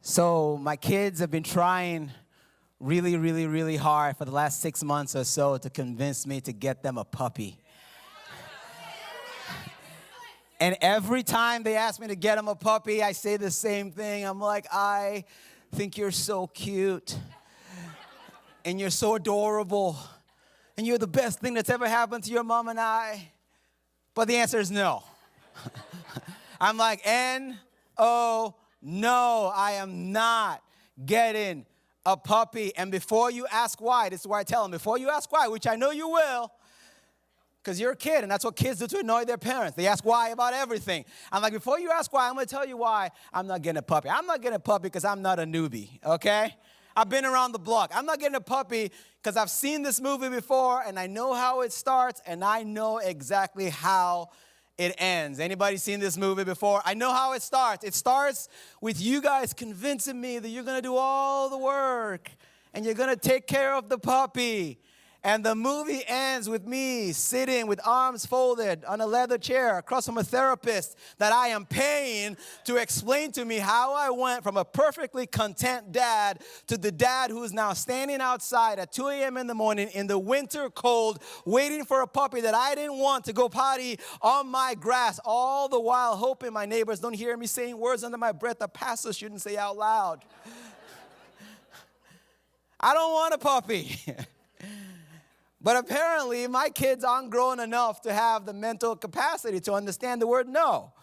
So my kids have been trying really, really, really hard for the last 6 months or so to convince me to get them a puppy. And every time they ask me to get them a puppy, I say the same thing. I'm like, I think you're so cute. And you're so adorable. And you're the best thing that's ever happened to your mom and I. But the answer is no. I'm like, N-O, no, I am not getting a puppy. And before you ask why, this is where I tell them, before you ask why, which I know you will, because you're a kid, and that's what kids do to annoy their parents. They ask why about everything. I'm like, before you ask why, I'm going to tell you why I'm not getting a puppy. I'm not getting a puppy because I'm not a newbie, okay? I've been around the block. I'm not getting a puppy because I've seen this movie before, and I know how it starts, and I know exactly how it ends. Anybody seen this movie before? I know how it starts. It starts with you guys convincing me that you're going to do all the work, and you're going to take care of the puppy. And the movie ends with me sitting with arms folded on a leather chair across from a therapist that I am paying to explain to me how I went from a perfectly content dad to the dad who is now standing outside at 2 a.m. in the morning in the winter cold, waiting for a puppy that I didn't want to go potty on my grass, all the while hoping my neighbors don't hear me saying words under my breath that pastors shouldn't say out loud. I don't want a puppy. But apparently, my kids aren't grown enough to have the mental capacity to understand the word no.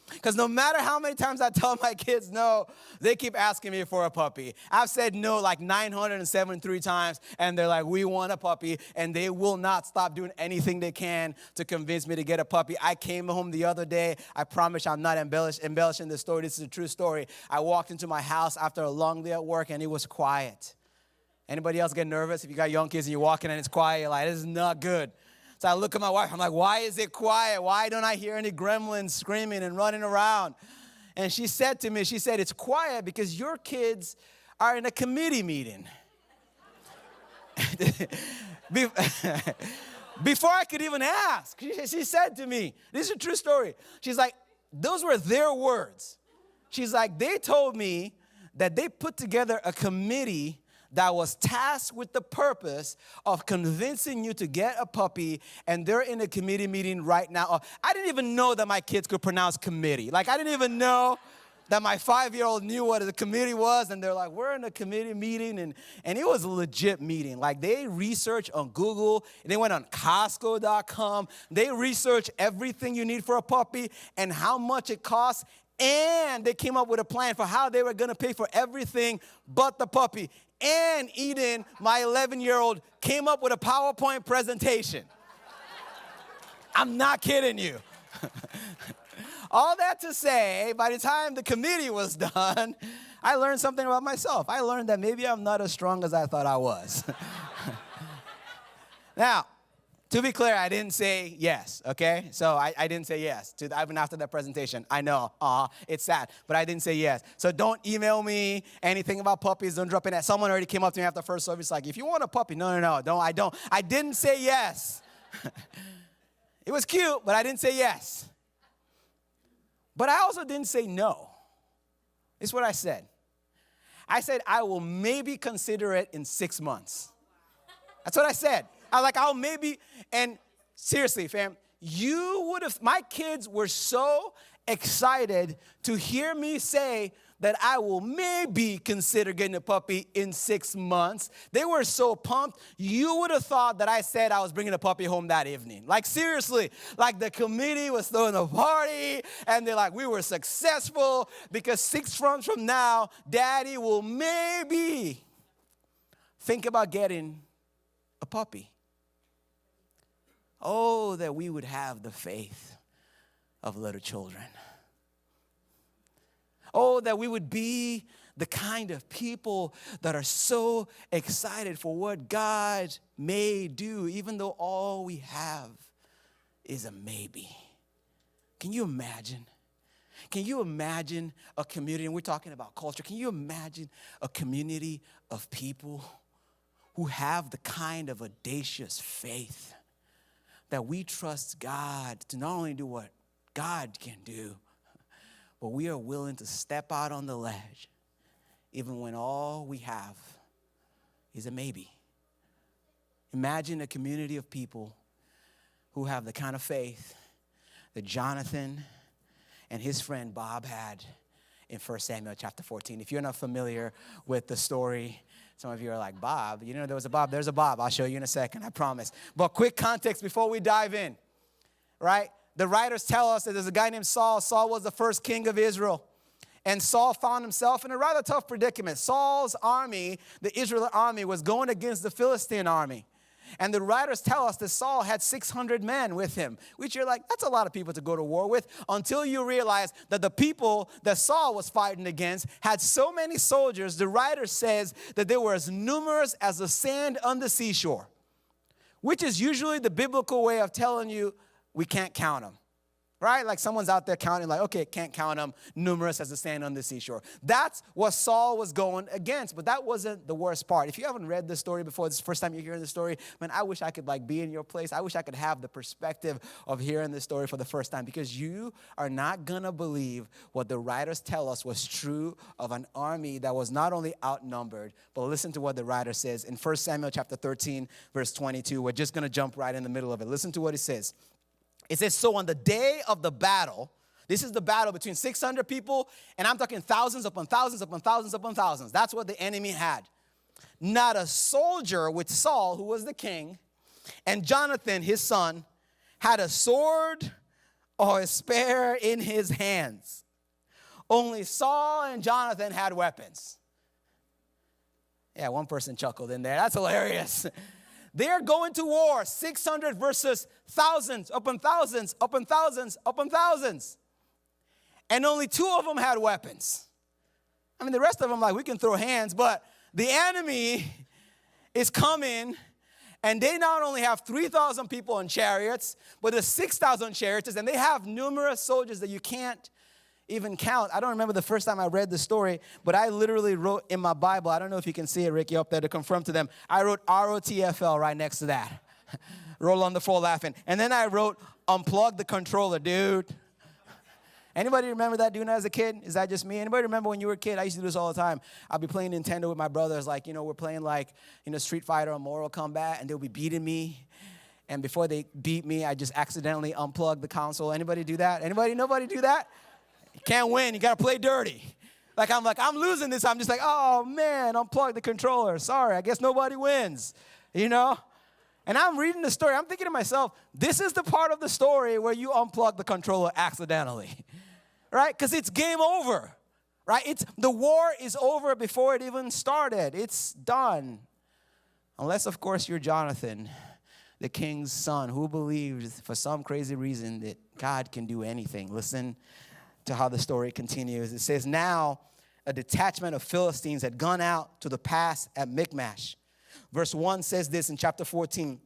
Because no matter how many times I tell my kids no, they keep asking me for a puppy. I've said no like 973 times, and they're like, we want a puppy, and they will not stop doing anything they can to convince me to get a puppy. I came home the other day. I promise I'm not embellishing the story. This is a true story. I walked into my house after a long day at work, and it was quiet. Anybody else get nervous if you got young kids and you're walking and it's quiet? You're like, this is not good. So I look at my wife. I'm like, why is it quiet? Why don't I hear any gremlins screaming and running around? And she said to me, it's quiet because your kids are in a committee meeting. Before I could even ask, she said to me, this is a true story. She's like, those were their words. She's like, they told me that they put together a committee that was tasked with the purpose of convincing you to get a puppy, and they're in a committee meeting right now. I didn't even know that my kids could pronounce committee. Like, I didn't even know that my 5-year-old knew what a committee was, and they're like, we're in a committee meeting, and it was a legit meeting. Like, they researched on Google, they went on Costco.com, they researched everything you need for a puppy and how much it costs, and they came up with a plan for how they were going to pay for everything but the puppy. And Eden, my 11-year-old, came up with a PowerPoint presentation. I'm not kidding you. All that to say, by the time the committee was done, I learned something about myself. I learned that maybe I'm not as strong as I thought I was. Now, to be clear, I didn't say yes, okay? So I didn't say yes even after that presentation. I know, it's sad, but I didn't say yes. So don't email me anything about puppies. Don't drop in that. Someone already came up to me after first service like, if you want a puppy, no, I don't. I didn't say yes. It was cute, but I didn't say yes. But I also didn't say no. This is what I said. I said, I will maybe consider it in 6 months. That's what I said. I was like, I'll maybe, and seriously, fam, my kids were so excited to hear me say that I will maybe consider getting a puppy in 6 months. They were so pumped, you would have thought that I said I was bringing a puppy home that evening. Like, seriously, like the committee was throwing a party, and they're like, we were successful because 6 months from now, Daddy will maybe think about getting a puppy. Oh, that we would have the faith of little children. Oh, that we would be the kind of people that are so excited for what God may do, even though all we have is a maybe. Can you imagine? Can you imagine a community, and we're talking about culture, can you imagine a community of people who have the kind of audacious faith that we trust God to not only do what God can do, but we are willing to step out on the ledge even when all we have is a maybe. Imagine a community of people who have the kind of faith that Jonathan and his friend Bob had in 1 Samuel chapter 14. If you're not familiar with the story, some of you are like, Bob, you know there was a Bob. There's a Bob. I'll show you in a second, I promise. But quick context before we dive in, right? The writers tell us that there's a guy named Saul. Saul was the first king of Israel. And Saul found himself in a rather tough predicament. Saul's army, the Israelite army, was going against the Philistine army. And the writers tell us that Saul had 600 men with him, which you're like, that's a lot of people to go to war with, until you realize that the people that Saul was fighting against had so many soldiers. The writer says that they were as numerous as the sand on the seashore, which is usually the biblical way of telling you we can't count them. Right? Like someone's out there counting like, okay, can't count them, numerous as the sand on the seashore. That's what Saul was going against, but that wasn't the worst part. If you haven't read this story before, this is the first time you're hearing the story, man, I wish I could like be in your place. I wish I could have the perspective of hearing this story for the first time, because you are not going to believe what the writers tell us was true of an army that was not only outnumbered, but listen to what the writer says in 1 Samuel chapter 13, verse 22. We're just going to jump right in the middle of it. Listen to what it says. It says, so on the day of the battle, this is the battle between 600 people, and I'm talking thousands upon thousands upon thousands upon thousands. That's what the enemy had. Not a soldier with Saul, who was the king, and Jonathan, his son, had a sword or a spear in his hands. Only Saul and Jonathan had weapons. Yeah, one person chuckled in there. That's hilarious. They're going to war, 600 versus thousands, upon thousands, upon thousands, upon thousands. And only 2 of them had weapons. I mean, the rest of them, like, we can throw hands, but the enemy is coming, and they not only have 3,000 people in chariots, but there's 6,000 chariots, and they have numerous soldiers that you can't even count. I don't remember the first time I read the story, but I literally wrote in my Bible, I don't know if you can see it, Ricky, up there to confirm to them, I wrote ROTFL right next to that. Roll on the floor laughing. And then I wrote, unplug the controller, dude. Anybody remember that doing that as a kid? Is that just me? Anybody remember when you were a kid? I used to do this all the time. I'll be playing Nintendo with my brothers, like, you know, we're playing like, you know, Street Fighter or Mortal Kombat, and they'll be beating me. And before they beat me, I just accidentally unplug the console. Anybody do that? Nobody do that? You can't win. You got to play dirty. I'm losing this. I'm just like, oh, man, unplug the controller. Sorry, I guess nobody wins, you know? And I'm reading the story. I'm thinking to myself, this is the part of the story where you unplug the controller accidentally, right? Because it's game over, right? The war is over before it even started. It's done. Unless, of course, you're Jonathan, the king's son, who believed for some crazy reason that God can do anything. Listen to how the story continues. It says, now a detachment of Philistines had gone out to the pass at Michmash. Verse 1 says this in chapter 14.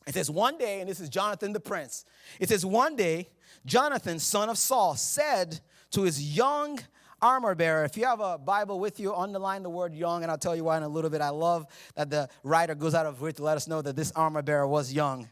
It says, one day, and this is Jonathan the prince. It says, one day, Jonathan, son of Saul, said to his young armor bearer. If you have a Bible with you, underline the word young, and I'll tell you why in a little bit. I love that the writer goes out of way to let us know that this armor bearer was young.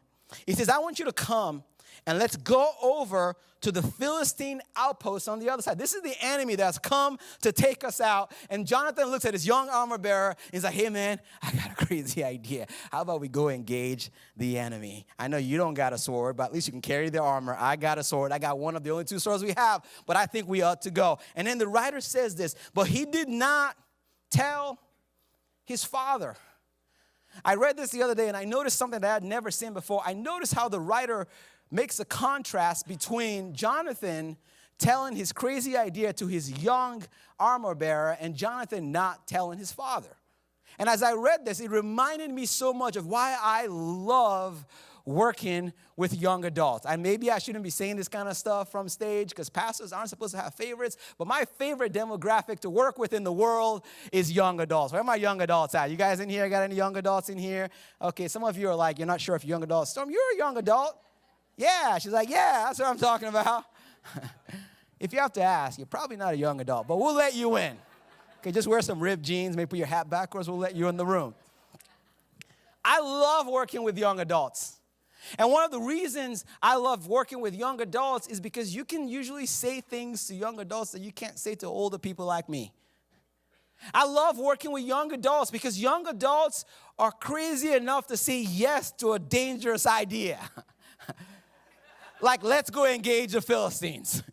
He says, I want you to come and let's go over to the Philistine outpost on the other side. This is the enemy that's come to take us out. And Jonathan looks at his young armor bearer. He's like, hey, man, I got a crazy idea. How about we go engage the enemy? I know you don't got a sword, but at least you can carry the armor. I got a sword. I got one of the only 2 swords we have, but I think we ought to go. And then the writer says this, but he did not tell his father. I read this the other day, and I noticed something that I had never seen before. I noticed how the writer makes a contrast between Jonathan telling his crazy idea to his young armor bearer and Jonathan not telling his father. And as I read this, it reminded me so much of why I love working with young adults. And maybe I shouldn't be saying this kind of stuff from stage because pastors aren't supposed to have favorites, but my favorite demographic to work with in the world is young adults. Where are my young adults at? You guys in here? Got any young adults in here? Okay, some of you are like, you're not sure if you're young adults. Storm, you're a young adult. Yeah, she's like, yeah, that's what I'm talking about. If you have to ask, you're probably not a young adult, but we'll let you in. Okay, just wear some ripped jeans, maybe put your hat backwards, we'll let you in the room. I love working with young adults. And one of the reasons I love working with young adults is because you can usually say things to young adults that you can't say to older people like me. I love working with young adults because young adults are crazy enough to say yes to a dangerous idea. Like, let's go engage the Philistines.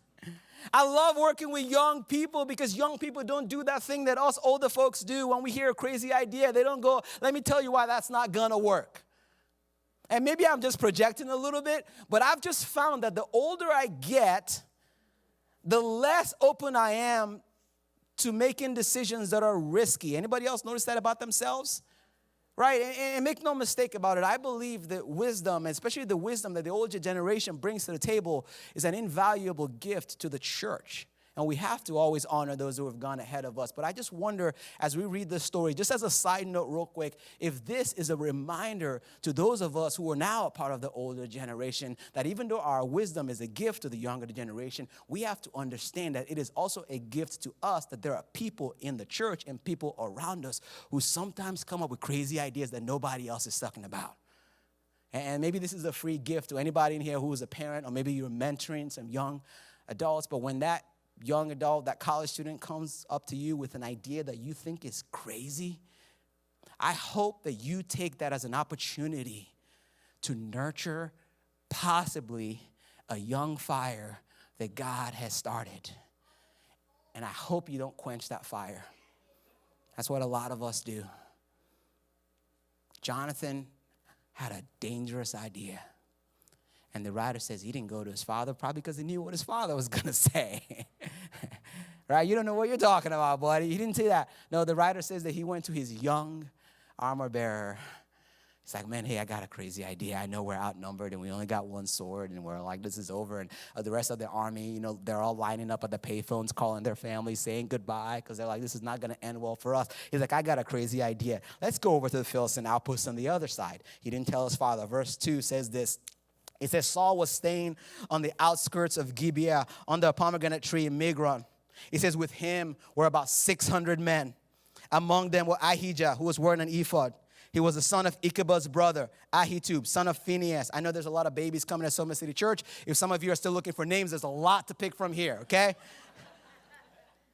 I love working with young people because young people don't do that thing that us older folks do when we hear a crazy idea. They don't go, let me tell you why that's not going to work. And maybe I'm just projecting a little bit, but I've just found that the older I get, the less open I am to making decisions that are risky. Anybody else notice that about themselves? Right? And make no mistake about it. I believe that wisdom, especially the wisdom that the older generation brings to the table, is an invaluable gift to the church. And we have to always honor those who have gone ahead of us. But I just wonder, as we read this story, just as a side note real quick, if this is a reminder to those of us who are now a part of the older generation, that even though our wisdom is a gift to the younger generation, we have to understand that it is also a gift to us, that there are people in the church and people around us who sometimes come up with crazy ideas that nobody else is talking about. And maybe this is a free gift to anybody in here who is a parent, or maybe you're mentoring some young adults, but when that young adult, that college student comes up to you with an idea that you think is crazy, I hope that you take that as an opportunity to nurture possibly a young fire that God has started. And I hope you don't quench that fire. That's what a lot of us do. Jonathan had a dangerous idea. And the writer says he didn't go to his father, probably because he knew what his father was going to say. Right? You don't know what you're talking about, buddy. He didn't say that. No, the writer says that he went to his young armor bearer. He's like, man, hey, I got a crazy idea. I know we're outnumbered and we only got one sword and we're like, this is over. And the rest of the army, you know, they're all lining up at the payphones, calling their families, saying goodbye because they're like, this is not going to end well for us. He's like, I got a crazy idea. Let's go over to the Philistine outpost on the other side. He didn't tell his father. Verse 2 says this. It says Saul was staying on the outskirts of Gibeah under a pomegranate tree in Migron. It says with him were about 600 men. Among them were Ahijah, who was wearing an ephod. He was the son of Ichabod's brother, Ahitub, son of Phinehas. I know there's a lot of babies coming to Soma City Church. If some of you are still looking for names, there's a lot to pick from here, okay?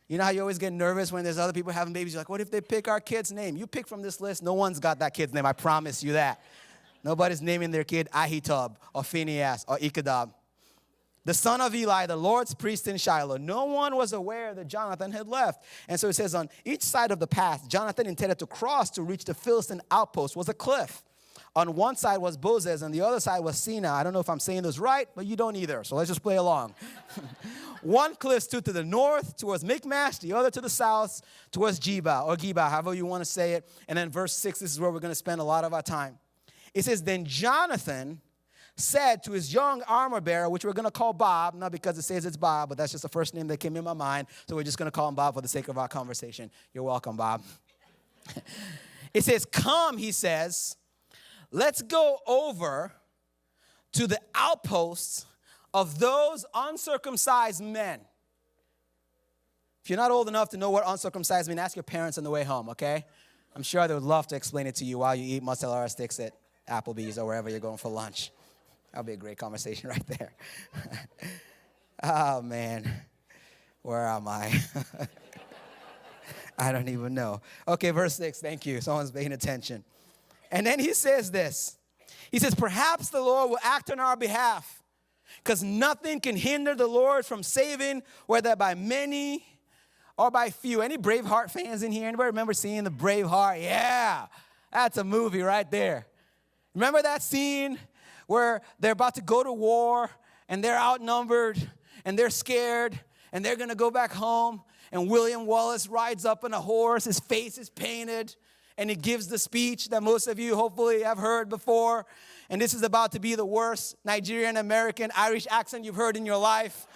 You know how you always get nervous when there's other people having babies? You're like, what if they pick our kid's name? You pick from this list. No one's got that kid's name. I promise you that. Nobody's naming their kid Ahitub or Phinehas or Ichabod. The son of Eli, the Lord's priest in Shiloh. No one was aware that Jonathan had left. And so it says on each side of the path, Jonathan intended to cross to reach the Philistine outpost was a cliff. On one side was Bozez, and the other side was Sina. I don't know if I'm saying this right, but you don't either. So let's just play along. One cliff stood to the north towards Michmash, the other to the south towards Geba, or Geba, however you want to say it. And then verse 6, this is where we're going to spend a lot of our time. It says, then Jonathan said to his young armor bearer, which we're going to call Bob, not because it says it's Bob, but that's just the first name that came in my mind, so we're just going to call him Bob for the sake of our conversation. You're welcome, Bob. It says, come, he says, let's go over to the outposts of those uncircumcised men. If you're not old enough to know what uncircumcised mean, ask your parents on the way home, okay? I'm sure they would love to explain it to you while you eat mozzarella sticks at Applebee's or wherever you're going for lunch. That'll be a great conversation right there. Oh, man. Where am I? I don't even know. Okay, verse 6. Thank you. Someone's paying attention. And then he says this. He says, perhaps the Lord will act on our behalf, because nothing can hinder the Lord from saving, whether by many or by few. Any Braveheart fans in here? Anybody remember seeing the Braveheart? Yeah, that's a movie right there. Remember that scene where they're about to go to war and they're outnumbered and they're scared and they're going to go back home, and William Wallace rides up on a horse, his face is painted, and he gives the speech that most of you hopefully have heard before. And this is about to be the worst Nigerian, American, Irish accent you've heard in your life.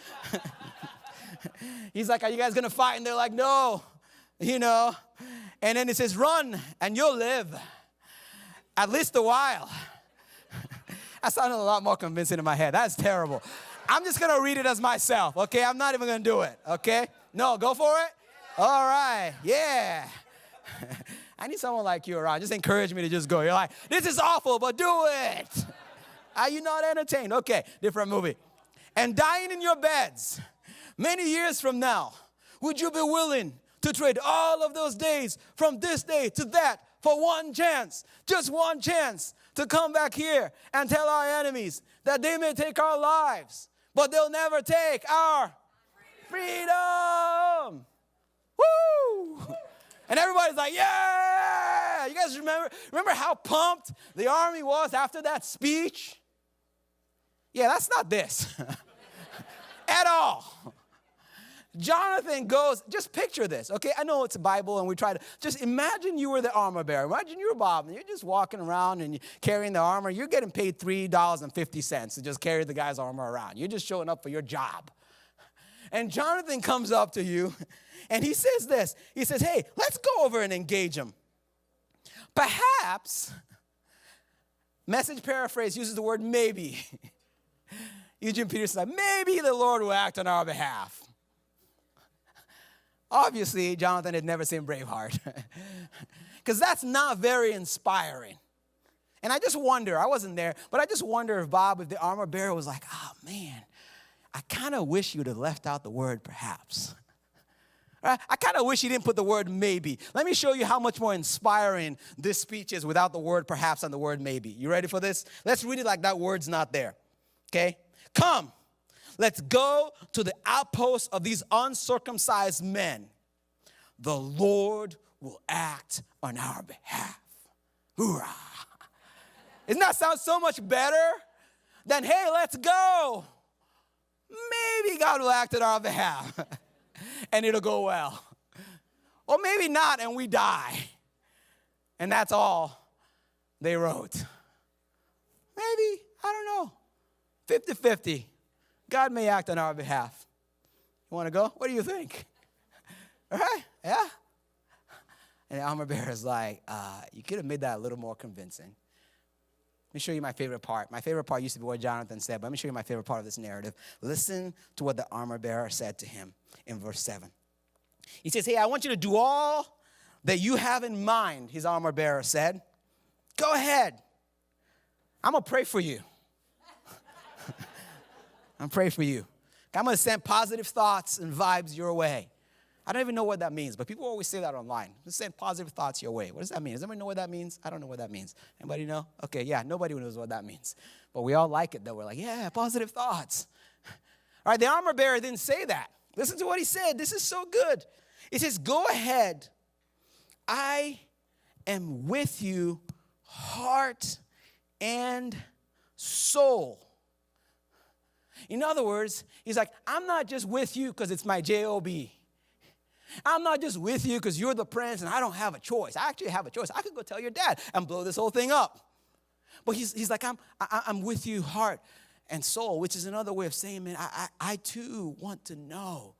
He's like, are you guys going to fight? And they're like, no, you know. And then it says, run and you'll live. At least a while. That sounded a lot more convincing in my head. That's terrible. I'm just going to read it as myself, okay? I'm not even going to do it, okay? No, go for it? All right, yeah. I need someone like you around. Just encourage me to just go. You're like, this is awful, but do it. Are you not entertained? Okay, different movie. And dying in your beds many years from now, would you be willing to trade all of those days from this day to that for one chance, just one chance to come back here and tell our enemies that they may take our lives, but they'll never take our freedom. Woo! And everybody's like, yeah! You guys remember how pumped the army was after that speech? Yeah, that's not this at all. Jonathan goes, just picture this, okay? I know it's a Bible and we try to, just imagine you were the armor bearer. Imagine you were Bob and you're just walking around and you're carrying the armor. You're getting paid $3.50 to just carry the guy's armor around. You're just showing up for your job. And Jonathan comes up to you and he says this. He says, hey, let's go over and engage him. Perhaps, Message paraphrase uses the word maybe. Eugene Peterson said, maybe the Lord will act on our behalf. Obviously, Jonathan had never seen Braveheart. Because that's not very inspiring. And I just wonder, I wasn't there, but I just wonder if Bob, if the armor bearer was like, oh man, I kind of wish you'd have left out the word perhaps. Right? I kind of wish you didn't put the word maybe. Let me show you how much more inspiring this speech is without the word perhaps and the word maybe. You ready for this? Let's read it like that word's not there. Okay? Come, let's go to the outpost of these uncircumcised men. The Lord will act on our behalf. Hoorah. Doesn't that sound so much better than, hey, let's go? Maybe God will act on our behalf and it'll go well. Or maybe not and we die. And that's all they wrote. Maybe, I don't know. 50-50. God may act on our behalf. You want to go? What do you think? All right? Yeah? And the armor bearer is like, you could have made that a little more convincing. Let me show you my favorite part. My favorite part used to be what Jonathan said, but let me show you my favorite part of this narrative. Listen to what the armor bearer said to him in verse 7. He says, hey, I want you to do all that you have in mind, his armor bearer said. Go ahead. I'm going to pray for you. I'm praying for you. I'm going to send positive thoughts and vibes your way. I don't even know what that means, but people always say that online. Just send positive thoughts your way. What does that mean? Does anybody know what that means? I don't know what that means. Anybody know? Okay, yeah, nobody knows what that means. But we all like it, though. We're like, yeah, positive thoughts. All right, the armor bearer didn't say that. Listen to what he said. This is so good. He says, go ahead. I am with you, heart and soul. In other words, he's like, I'm not just with you because it's my J-O-B. I'm not just with you because you're the prince and I don't have a choice. I actually have a choice. I could go tell your dad and blow this whole thing up. But he's like, I'm with you heart and soul, which is another way of saying, man, I too want to know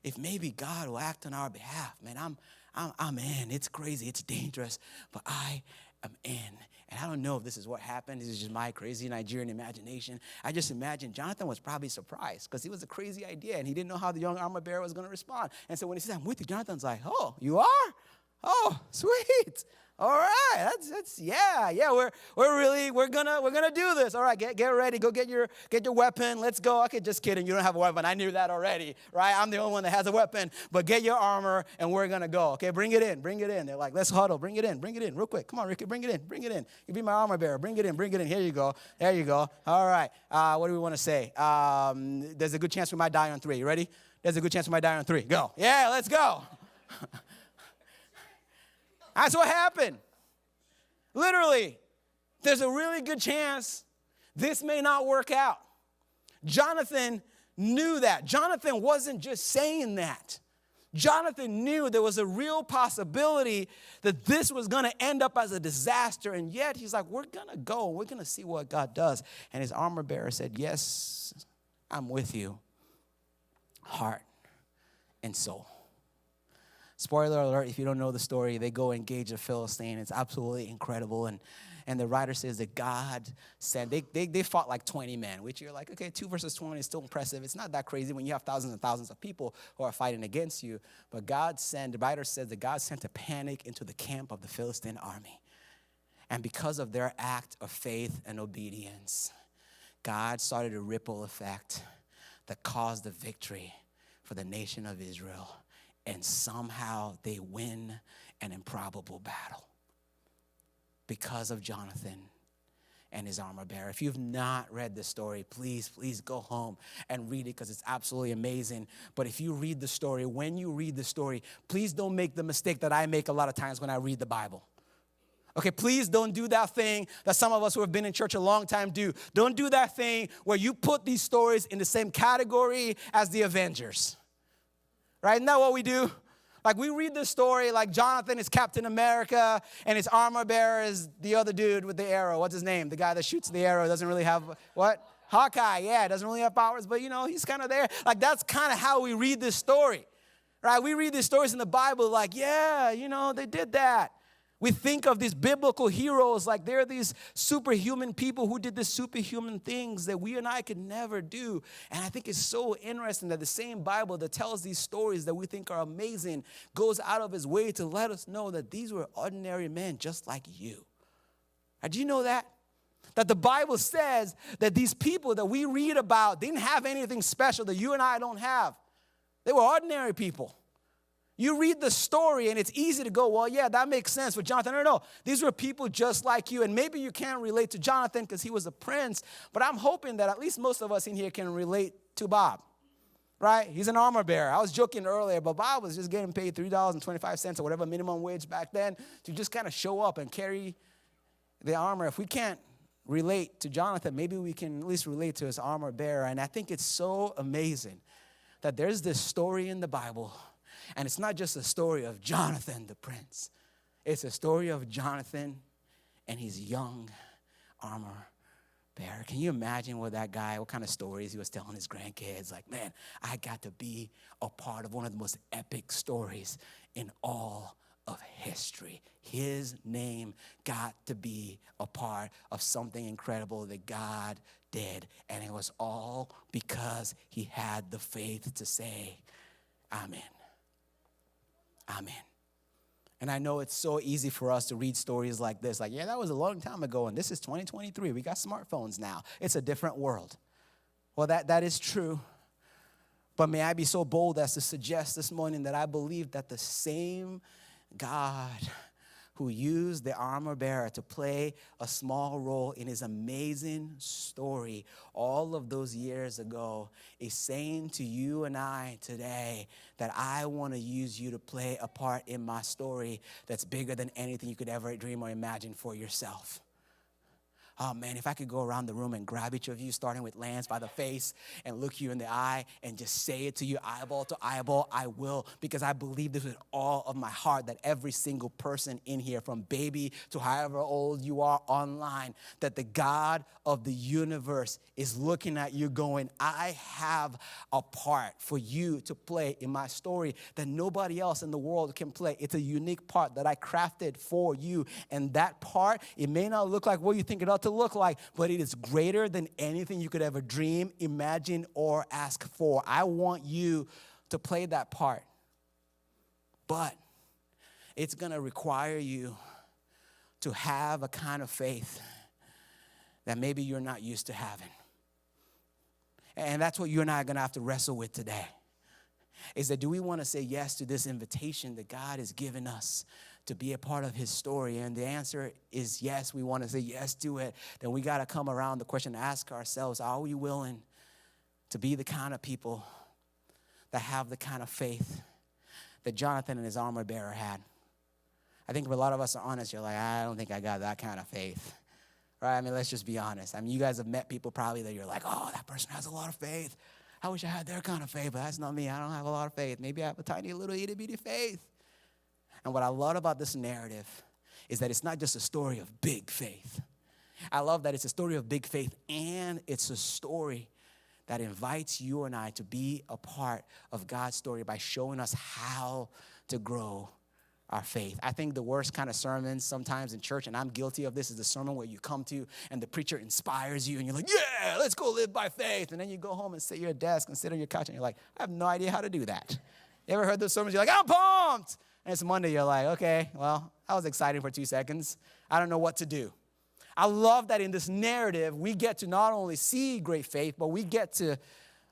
if maybe God will act on our behalf. Man, I'm in. It's crazy. It's dangerous. But I am in. And I don't know if this is what happened. This is just my crazy Nigerian imagination. I just imagine Jonathan was probably surprised because it was a crazy idea and he didn't know how the young armor bearer was going to respond. And so when he says, I'm with you, Jonathan's like, oh, you are? Oh, sweet. All right, we're gonna do this. All right, get ready, go get your weapon. Let's go. Okay, just kidding. You don't have a weapon. I knew that already, right? I'm the only one that has a weapon. But get your armor and we're gonna go. Okay, bring it in. They're like, let's huddle. Bring it in, real quick. Come on, Ricky, bring it in. You be my armor bearer. Bring it in. Here you go. There you go. All right. What do we want to say? There's a good chance we might die on 3. You ready? There's a good chance we might die on 3. Go. Yeah, let's go. That's what happened. Literally, there's a really good chance this may not work out. Jonathan knew that. Jonathan wasn't just saying that. Jonathan knew there was a real possibility that this was going to end up as a disaster. And yet he's like, we're going to go. We're going to see what God does. And his armor bearer said, yes, I'm with you. Heart and soul. Spoiler alert, if you don't know the story, they go engage a Philistine. It's absolutely incredible. And the writer says that God sent, they fought like 20 men, which you're like, okay, 2 versus 20 is still impressive. It's not that crazy when you have thousands and thousands of people who are fighting against you. But the writer says that God sent a panic into the camp of the Philistine army. And because of their act of faith and obedience, God started a ripple effect that caused the victory for the nation of Israel and somehow they win an improbable battle because of Jonathan and his armor bearer. If you've not read this story, please go home and read it because it's absolutely amazing. But if you read the story, when you read the story, please don't make the mistake that I make a lot of times when I read the Bible. Okay, please don't do that thing that some of us who have been in church a long time do. Don't do that thing where you put these stories in the same category as the Avengers. Right? Isn't that what we do? Like we read the story like Jonathan is Captain America and his armor bearer is the other dude with the arrow. What's his name? The guy that shoots the arrow doesn't really have, what? Hawkeye, yeah, doesn't really have powers, but he's kind of there. Like that's kind of how we read this story. Right? We read these stories in the Bible like, yeah, they did that. We think of these biblical heroes like they're these superhuman people who did the superhuman things that we and I could never do. And I think it's so interesting that the same Bible that tells these stories that we think are amazing goes out of his way to let us know that these were ordinary men just like you. Do you know that? That the Bible says that these people that we read about didn't have anything special that you and I don't have. They were ordinary people. You read the story and it's easy to go, well, yeah, that makes sense with Jonathan. No. These were people just like you. And maybe you can't relate to Jonathan because he was a prince. But I'm hoping that at least most of us in here can relate to Bob. Right? He's an armor bearer. I was joking earlier, but Bob was just getting paid $3.25 or whatever minimum wage back then to just kind of show up and carry the armor. If we can't relate to Jonathan, maybe we can at least relate to his armor bearer. And I think it's so amazing that there's this story in the Bible. And it's not just a story of Jonathan the prince. It's a story of Jonathan and his young armor bearer. Can you imagine what kind of stories he was telling his grandkids? Like, man, I got to be a part of one of the most epic stories in all of history. His name got to be a part of something incredible that God did. And it was all because he had the faith to say, Amen. Amen. And I know it's so easy for us to read stories like this. Like, yeah, that was a long time ago, and this is 2023. We got smartphones now. It's a different world. Well, that is true. But may I be so bold as to suggest this morning that I believe that the same God who used the armor bearer to play a small role in his amazing story all of those years ago is saying to you and I today that I want to use you to play a part in my story that's bigger than anything you could ever dream or imagine for yourself. Oh, man, if I could go around the room and grab each of you, starting with Lance by the face, and look you in the eye and just say it to you eyeball to eyeball, I will, because I believe this with all of my heart that every single person in here, from baby to however old you are online, that the God of the universe is looking at you going, I have a part for you to play in my story that nobody else in the world can play. It's a unique part that I crafted for you. And that part, it may not look like what you think it ought to look like, but it is greater than anything you could ever dream, imagine, or ask for. I want you to play that part. But it's going to require you to have a kind of faith that maybe you're not used to having. And that's what you and I are going to have to wrestle with today. Is that do we want to say yes to this invitation that God has given us to be a part of his story? And the answer is yes, we want to say yes to it. Then we got to come around the question to ask ourselves, are we willing to be the kind of people that have the kind of faith that Jonathan and his armor bearer had? I think if a lot of us are honest, you're like, I don't think I got that kind of faith. Right? I mean, let's just be honest. I mean, you guys have met people probably that you're like, oh, that person has a lot of faith. I wish I had their kind of faith, but that's not me. I don't have a lot of faith. Maybe I have a tiny little itty-bitty faith. And what I love about this narrative is that it's not just a story of big faith. I love that it's a story of big faith, and it's a story that invites you and I to be a part of God's story by showing us how to grow our faith. I think the worst kind of sermons sometimes in church, and I'm guilty of this, is the sermon where you come to and the preacher inspires you and you're like, yeah, let's go live by faith. And then you go home and sit at your desk and sit on your couch and you're like, I have no idea how to do that. You ever heard those sermons? You're like, I'm pumped. And it's Monday. You're like, okay, well, that was exciting for 2 seconds. I don't know what to do. I love that in this narrative, we get to not only see great faith, but we get to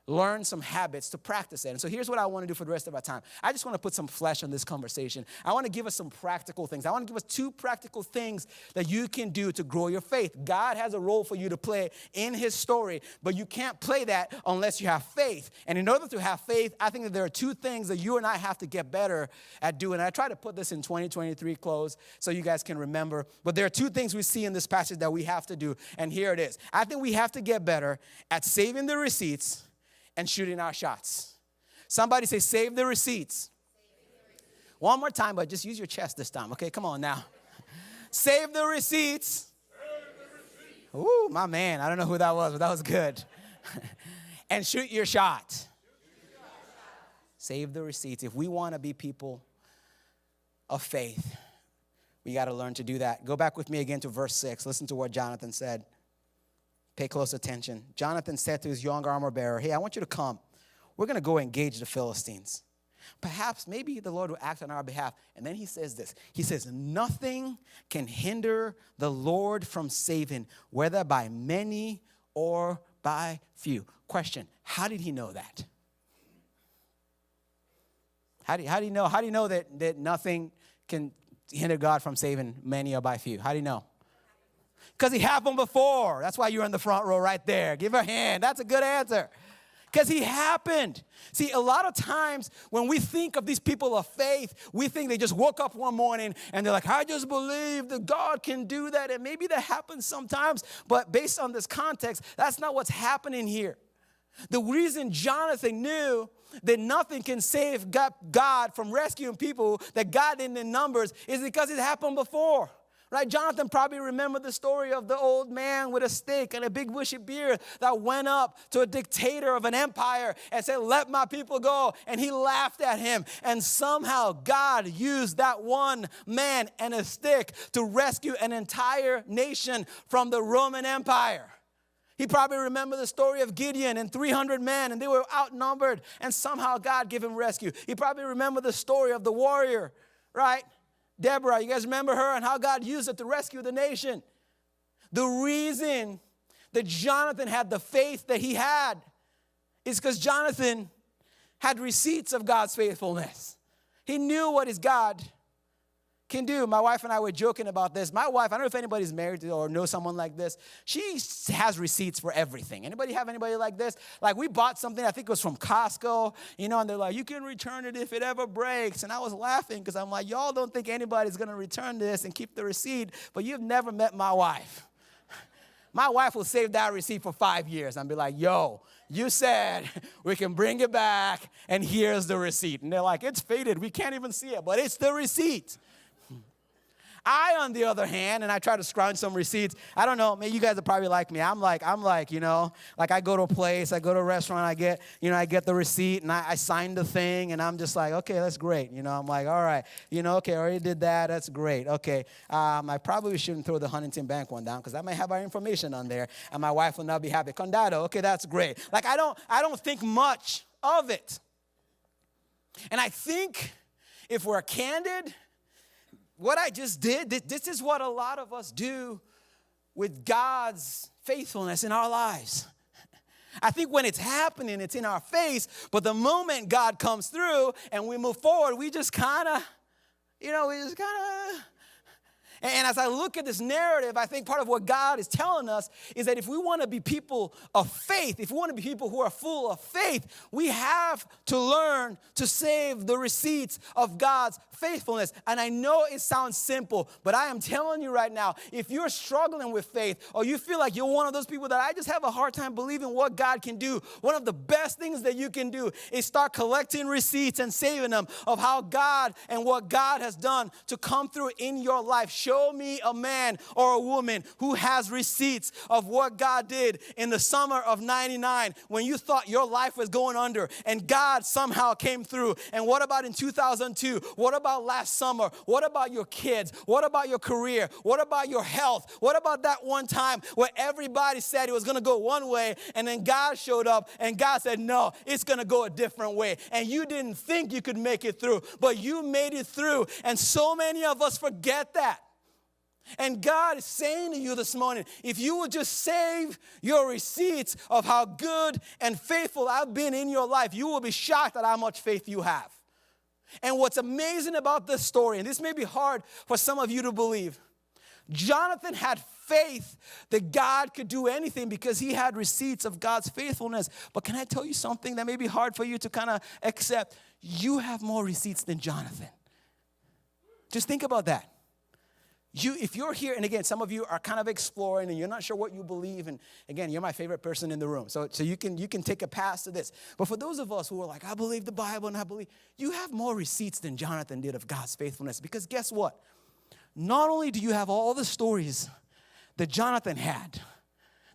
learn some habits to practice it. And so here's what I want to do for the rest of our time. I just want to put some flesh on this conversation. I want to give us some practical things. I want to give us 2 practical things that you can do to grow your faith. God has a role for you to play in his story, but you can't play that unless you have faith. And in order to have faith, I think that there are 2 things that you and I have to get better at doing. And I try to put this in 2023 close so you guys can remember. But there are 2 things we see in this passage that we have to do. And here it is. I think we have to get better at saving the receipts and shooting our shots. Somebody say, save the receipts. One more time, but just use your chest this time. Okay, come on now. Save the receipts. Ooh, my man. I don't know who that was, but that was good. And shoot your shot. Save the receipts. If we want to be people of faith, we got to learn to do that. Go back with me again to verse 6. Listen to what Jonathan said. Pay close attention. Jonathan said to his young armor bearer, hey, I want you to come. We're going to go engage the Philistines. Perhaps, maybe the Lord will act on our behalf. And then he says this. He says, nothing can hinder the Lord from saving, whether by many or by few. Question, how did he know that? How do you know that nothing can hinder God from saving many or by few? How do you know? Because he happened before. That's why you're in the front row right there. Give her a hand. That's a good answer. Because he happened. See, a lot of times when we think of these people of faith, we think they just woke up one morning and they're like, I just believe that God can do that. And maybe that happens sometimes. But based on this context, that's not what's happening here. The reason Jonathan knew that nothing can save God from rescuing people that God didn't in numbers is because it happened before. Right? Jonathan probably remembered the story of the old man with a stick and a big bushy beard that went up to a dictator of an empire and said, let my people go. And he laughed at him. And somehow God used that one man and a stick to rescue an entire nation from the Roman Empire. He probably remembered the story of Gideon and 300 men, and they were outnumbered, and somehow God gave him rescue. He probably remembered the story of the warrior, right? Deborah, you guys remember her and how God used it to rescue the nation. The reason that Jonathan had the faith that he had is because Jonathan had receipts of God's faithfulness. He knew what his God can do. My wife and I were joking about this. My wife, I don't know if anybody's married to or knows someone like this. She has receipts for everything. Anybody have anybody like this? Like we bought something, I think it was from Costco, and they're like, you can return it if it ever breaks. And I was laughing because I'm like, y'all don't think anybody's going to return this and keep the receipt, but you've never met my wife. My wife will save that receipt for 5 years and be like, yo, you said we can bring it back and here's the receipt. And they're like, it's faded. We can't even see it, but it's the receipt. I, on the other hand, and I try to scrounge some receipts. I don't know, maybe you guys are probably like me. I'm like, like I go to a place, I go to a restaurant, I get the receipt, and I sign the thing, and I'm just like, okay, that's great. I'm like, all right, okay, I already did that, that's great. Okay, I probably shouldn't throw the Huntington Bank one down, because that might have our information on there, and my wife will not be happy. Condado, okay, that's great. Like, I don't think much of it. And I think if we're candid, what I just did, this is what a lot of us do with God's faithfulness in our lives. I think when it's happening, it's in our face. But the moment God comes through and we move forward, we just kind of. And as I look at this narrative, I think part of what God is telling us is that if we want to be people of faith, if we want to be people who are full of faith, we have to learn to save the receipts of God's faithfulness. And I know it sounds simple, but I am telling you right now, if you're struggling with faith or you feel like you're one of those people that I just have a hard time believing what God can do, one of the best things that you can do is start collecting receipts and saving them of how God and what God has done to come through in your life. Show me a man or a woman who has receipts of what God did in the summer of 99 when you thought your life was going under and God somehow came through. And what about in 2002? What about last summer? What about your kids? What about your career? What about your health? What about that one time where everybody said it was going to go one way and then God showed up and God said, no, it's going to go a different way. And you didn't think you could make it through, but you made it through. And so many of us forget that. And God is saying to you this morning, if you would just save your receipts of how good and faithful I've been in your life, you will be shocked at how much faith you have. And what's amazing about this story, and this may be hard for some of you to believe, Jonathan had faith that God could do anything because he had receipts of God's faithfulness. But can I tell you something that may be hard for you to kind of accept? You have more receipts than Jonathan. Just think about that. If you're here, and again, some of you are kind of exploring and you're not sure what you believe, and again, you're my favorite person in the room, so you can take a pass to this. But for those of us who are like, I believe the Bible and I believe, you have more receipts than Jonathan did of God's faithfulness. Because guess what? Not only do you have all the stories that Jonathan had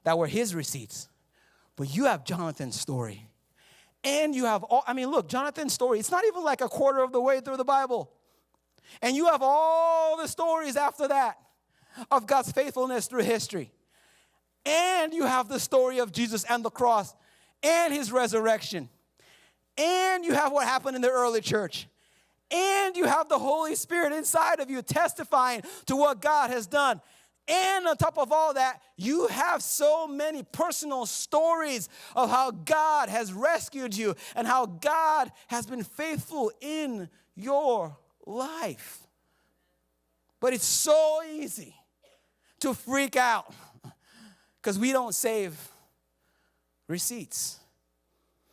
that were his receipts, but you have Jonathan's story. And you have look, Jonathan's story, it's not even like a quarter of the way through the Bible. And you have all the stories after that of God's faithfulness through history. And you have the story of Jesus and the cross and his resurrection. And you have what happened in the early church. And you have the Holy Spirit inside of you testifying to what God has done. And on top of all that, you have so many personal stories of how God has rescued you and how God has been faithful in your life. But it's so easy to freak out because we don't save receipts.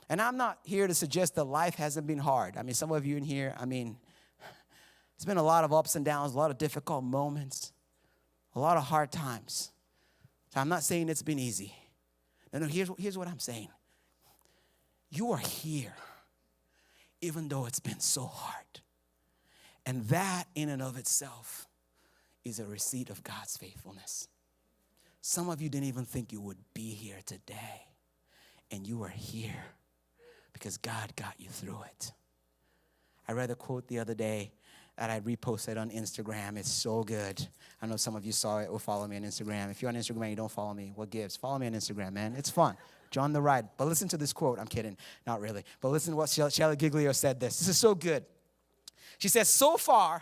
And I'm not here to suggest that life hasn't been hard. I mean, some of you in here, it's been a lot of ups and downs, a lot of difficult moments, a lot of hard times. So I'm not saying it's been easy. No, here's what I'm saying. You are here even though it's been so hard. And that in and of itself is a receipt of God's faithfulness. Some of you didn't even think you would be here today. And you are here because God got you through it. I read a quote the other day that I reposted on Instagram. It's so good. I know some of you saw it or follow me on Instagram. If you're on Instagram and you don't follow me, what gives? Follow me on Instagram, man. It's fun. John the Ride. But listen to this quote. I'm kidding. Not really. But listen to what Shelley Giglio said this. This is so good. She says, so far,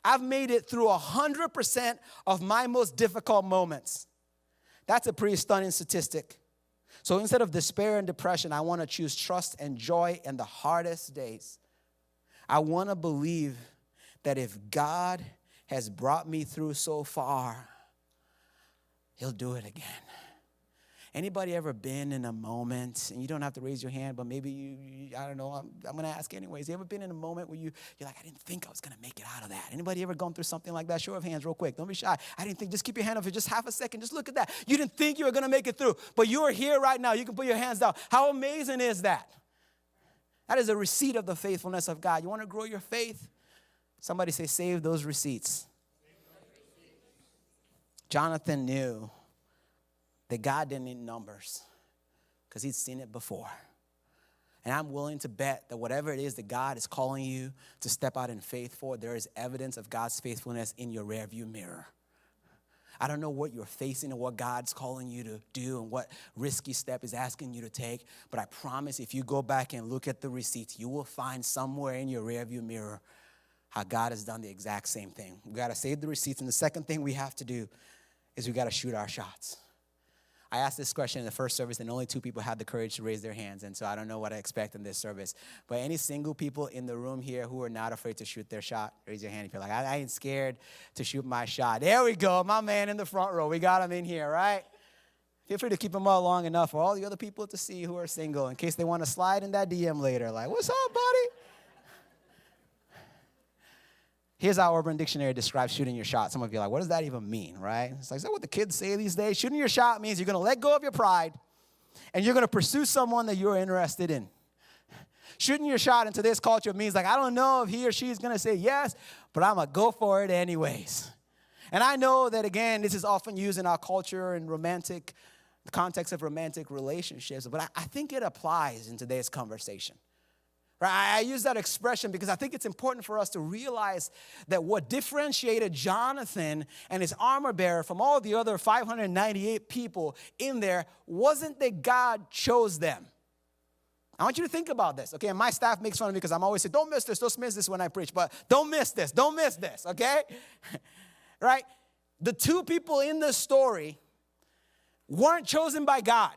I've made it through 100% of my most difficult moments. That's a pretty stunning statistic. So instead of despair and depression, I want to choose trust and joy in the hardest days. I want to believe that if God has brought me through so far, he'll do it again. Anybody ever been in a moment, and you don't have to raise your hand, but maybe you I don't know, I'm going to ask anyways. You ever been in a moment where you're like, I didn't think I was going to make it out of that? Anybody ever gone through something like that? Show of hands real quick. Don't be shy. I didn't think, just keep your hand up for just half a second. Just look at that. You didn't think you were going to make it through, but you are here right now. You can put your hands down. How amazing is that? That is a receipt of the faithfulness of God. You want to grow your faith? Somebody say, save those receipts. Jonathan knew that God didn't need numbers because he'd seen it before. And I'm willing to bet that whatever it is that God is calling you to step out in faith for, there is evidence of God's faithfulness in your rearview mirror. I don't know what you're facing and what God's calling you to do and what risky step is asking you to take, but I promise if you go back and look at the receipts, you will find somewhere in your rearview mirror how God has done the exact same thing. We got to save the receipts, and the second thing we have to do is we got to shoot our shots. I asked this question in the first service, and only 2 people had the courage to raise their hands, and so I don't know what I expect in this service. But any single people in the room here who are not afraid to shoot their shot, raise your hand if you're like, I ain't scared to shoot my shot. There we go, my man in the front row. We got him in here, right? Feel free to keep them all long enough for all the other people to see who are single in case they want to slide in that DM later. Like, what's up, buddy? Here's how Urban Dictionary describes shooting your shot. Some of you are like, what does that even mean, right? It's like, is that what the kids say these days? Shooting your shot means you're going to let go of your pride and you're going to pursue someone that you're interested in. Shooting your shot in today's culture means like, I don't know if he or she is going to say yes, but I'm going to go for it anyways. And I know that, again, this is often used in our culture and the context of romantic relationships, but I think it applies in today's conversation. I use that expression because I think it's important for us to realize that what differentiated Jonathan and his armor bearer from all the other 598 people in there wasn't that God chose them. I want you to think about this, okay? And my staff makes fun of me because I'm always saying, don't miss this when I preach, but don't miss this, okay? Right? the two people in this story weren't chosen by God.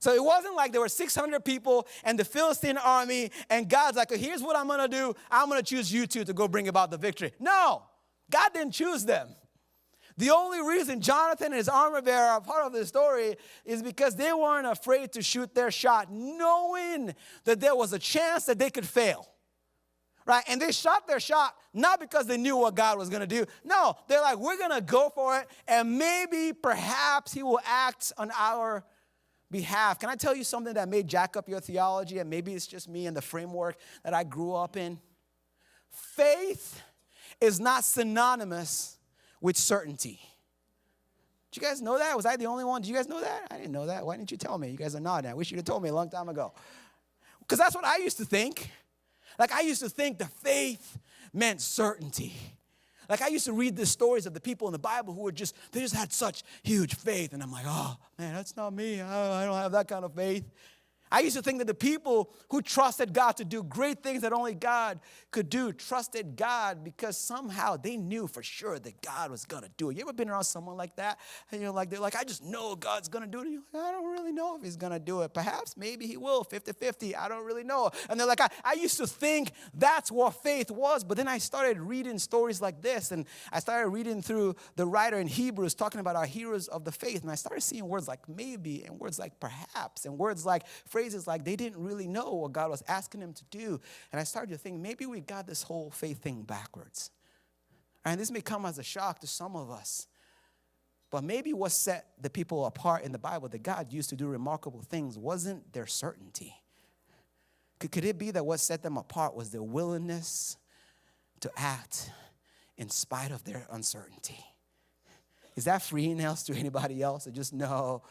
So it wasn't like there were 600 people and the Philistine army, and God's like, here's what I'm going to do. I'm going to choose you two to go bring about the victory. No, God didn't choose them. The only reason Jonathan and his armor bearer are part of the story is because they weren't afraid to shoot their shot, knowing that there was a chance that they could fail. Right? And they shot their shot not because they knew what God was going to do. No, they're like, we're going to go for it, and maybe, perhaps, he will act on our behalf. Can I tell you something that may jack up your theology, and maybe it's just me and the framework that I grew up in? Faith is not synonymous with certainty. Did you guys know that? Was I the only one? Did you guys know that? I didn't know that. Why didn't you tell me? You guys are nodding. I wish you'd have told me a long time ago. Because that's what I used to think. Like, I used to think that faith meant certainty. Like, I used to read the stories of the people in the Bible who they just had such huge faith. And I'm like, oh, man, that's not me. I don't have that kind of faith. I used to think that the people who trusted God to do great things that only God could do trusted God because somehow they knew for sure that God was going to do it. You ever been around someone like that? And they're like, I just know God's going to do it. And you're like, I don't really know if he's going to do it. Perhaps, maybe he will, 50-50. I don't really know. And they're like, I used to think that's what faith was. But then I started reading stories like this. And I started reading through the writer in Hebrews talking about our heroes of the faith. And I started seeing words like maybe and words like perhaps and words like phrases like they didn't really know what God was asking them to do. And I started to think maybe we got this whole faith thing backwards. And this may come as a shock to some of us. But maybe what set the people apart in the Bible that God used to do remarkable things wasn't their certainty. Could it be that what set them apart was their willingness to act in spite of their uncertainty? Is that freeing else to anybody else to just know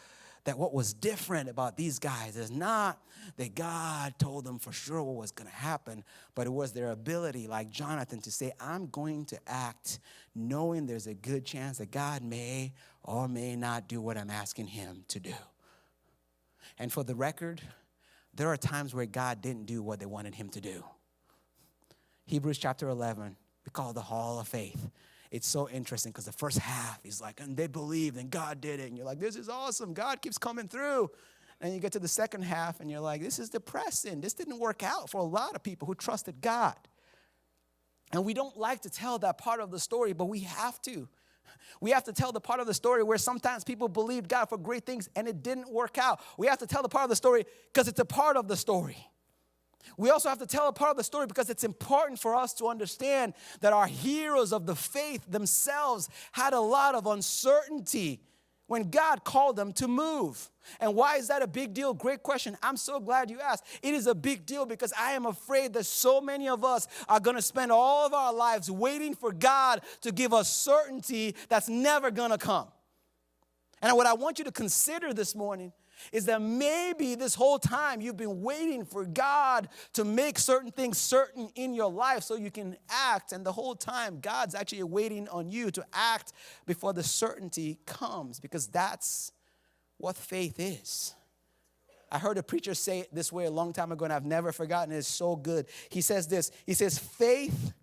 that what was different about these guys is not that God told them for sure what was going to happen, but it was their ability, like Jonathan, to say, I'm going to act knowing there's a good chance that God may or may not do what I'm asking him to do. And for the record, there are times where God didn't do what they wanted him to do. Hebrews chapter 11, we call it the Hall of Faith. It's so interesting because the first half, he's like, and they believed and God did it. And you're like, this is awesome. God keeps coming through. And you get to the second half and you're like, this is depressing. This didn't work out for a lot of people who trusted God. And we don't like to tell that part of the story, but we have to. We have to tell the part of the story where sometimes people believed God for great things and it didn't work out. We have to tell the part of the story because it's a part of the story. We also have to tell a part of the story because it's important for us to understand that our heroes of the faith themselves had a lot of uncertainty when God called them to move. And why is that a big deal? Great question. I'm so glad you asked. It is a big deal because I am afraid that so many of us are going to spend all of our lives waiting for God to give us certainty that's never going to come. And what I want you to consider this morning is that maybe this whole time you've been waiting for God to make certain things certain in your life so you can act. And the whole time God's actually waiting on you to act before the certainty comes, because that's what faith is. I heard a preacher say it this way a long time ago, and I've never forgotten it. It's so good. He says this. He says, faith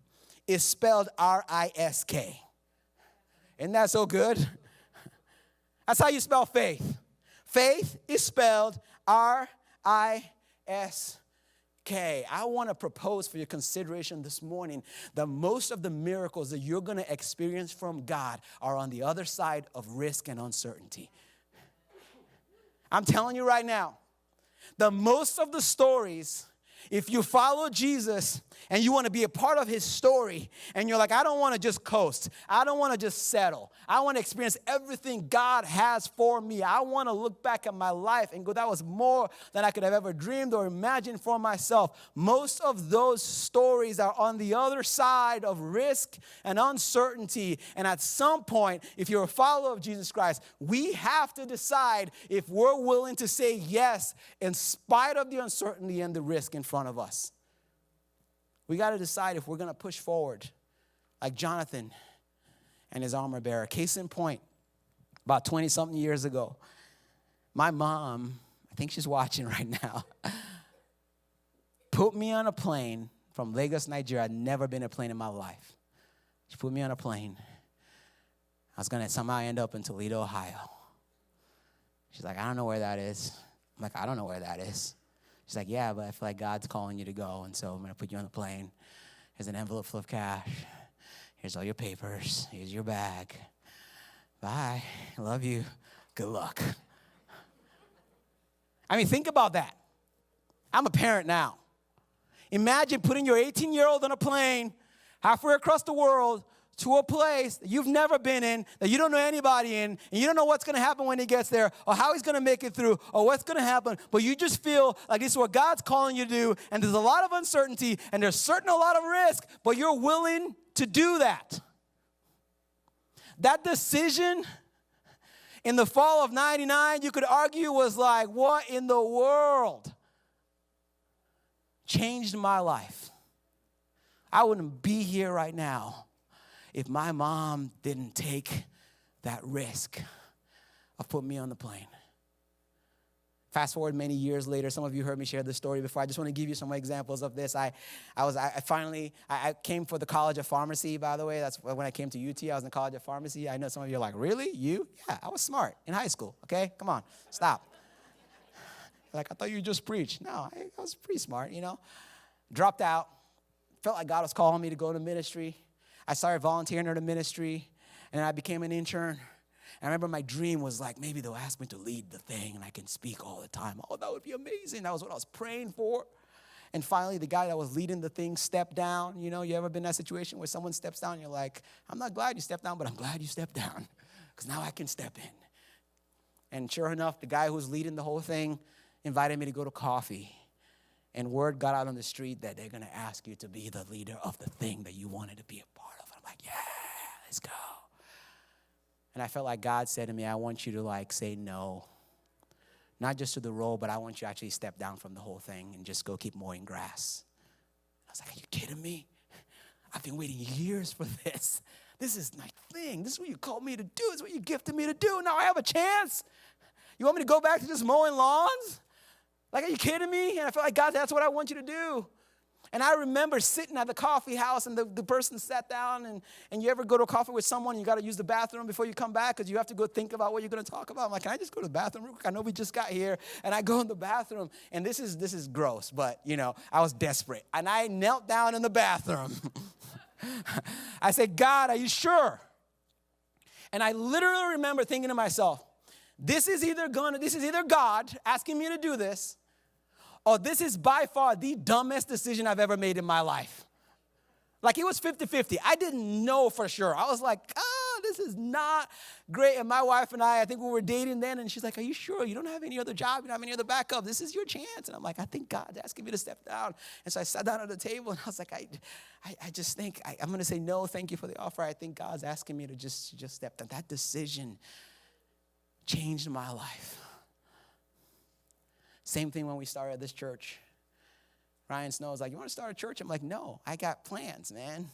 is spelled R.I.S.K. Isn't that so good? That's how you spell faith. Faith is spelled R-I-S-K. I want to propose for your consideration this morning that most of the miracles that you're going to experience from God are on the other side of risk and uncertainty. I'm telling you right now, that most of the stories, if you follow Jesus and you want to be a part of his story and you're like, I don't want to just coast. I don't want to just settle. I want to experience everything God has for me. I want to look back at my life and go, that was more than I could have ever dreamed or imagined for myself. Most of those stories are on the other side of risk and uncertainty. And at some point, if you're a follower of Jesus Christ, we have to decide if we're willing to say yes in spite of the uncertainty and the risk in front of us. We got to decide if we're going to push forward like Jonathan and his armor bearer. Case in point, about 20-something years ago, my mom, I think she's watching right now, put me on a plane from Lagos, Nigeria. I'd never been on a plane in my life. She put me on a plane I was going to somehow end up in Toledo, Ohio. She's like, I don't know where that is. I'm like, I don't know where that is. She's like, yeah, but I feel like God's calling you to go, and so I'm going to put you on the plane. Here's an envelope full of cash. Here's all your papers. Here's your bag. Bye. I love you. Good luck. I mean, think about that. I'm a parent now. Imagine putting your 18-year-old on a plane halfway across the world to a place that you've never been in, that you don't know anybody in, and you don't know what's going to happen when he gets there, or how he's going to make it through, or what's going to happen, but you just feel like this is what God's calling you to do, and there's a lot of uncertainty, and there's a lot of risk, but you're willing to do that. That decision in the fall of 99, you could argue was like, what in the world? Changed my life. I wouldn't be here right now if my mom didn't take that risk of putting me on the plane. Fast forward many years later, some of you heard me share this story before. I just want to give you some examples of this. I came for the College of Pharmacy, by the way. That's when I came to UT. I was in the College of Pharmacy. I know some of you are like, really? You? Yeah, I was smart in high school, okay? Come on, stop. Like, I thought you just preached. No, I was pretty smart, Dropped out. Felt like God was calling me to go to ministry. I started volunteering in the ministry, and I became an intern. And I remember my dream was like, maybe they'll ask me to lead the thing, and I can speak all the time. Oh, that would be amazing. That was what I was praying for. And finally, the guy that was leading the thing stepped down. You ever been in that situation where someone steps down, and you're like, I'm not glad you stepped down, but I'm glad you stepped down, because now I can step in. And sure enough, the guy who was leading the whole thing invited me to go to coffee. And word got out on the street that they're going to ask you to be the leader of the thing that you wanted to be a part of. And I'm like, yeah, let's go. And I felt like God said to me, I want you to say no. Not just to the role, but I want you to actually step down from the whole thing and just go keep mowing grass. I was like, are you kidding me? I've been waiting years for this. This is my thing. This is what you called me to do. This is what you gifted me to do. Now I have a chance. You want me to go back to just mowing lawns? Like, are you kidding me? And I felt like, God, that's what I want you to do. And I remember sitting at the coffee house, and the person sat down, and you ever go to coffee with someone, you got to use the bathroom before you come back because you have to go think about what you're going to talk about. I'm like, can I just go to the bathroom real quick? I know we just got here. And I go in the bathroom, and this is gross, but, I was desperate. And I knelt down in the bathroom. I said, God, are you sure? And I literally remember thinking to myself, this is either God asking me to do this, or this is by far the dumbest decision I've ever made in my life. Like, it was 50-50. I didn't know for sure. I was like, this is not great. And my wife and I think we were dating then, and she's like, are you sure? You don't have any other job? You don't have any other backup? This is your chance. And I'm like, I think God's asking me to step down. And so I sat down at the table, and I was like, I just think I'm going to say no, thank you for the offer. I think God's asking me to just step down. That decision changed my life. Same thing when we started this church. Ryan Snow was like, you want to start a church? I'm like, no, I got plans, man.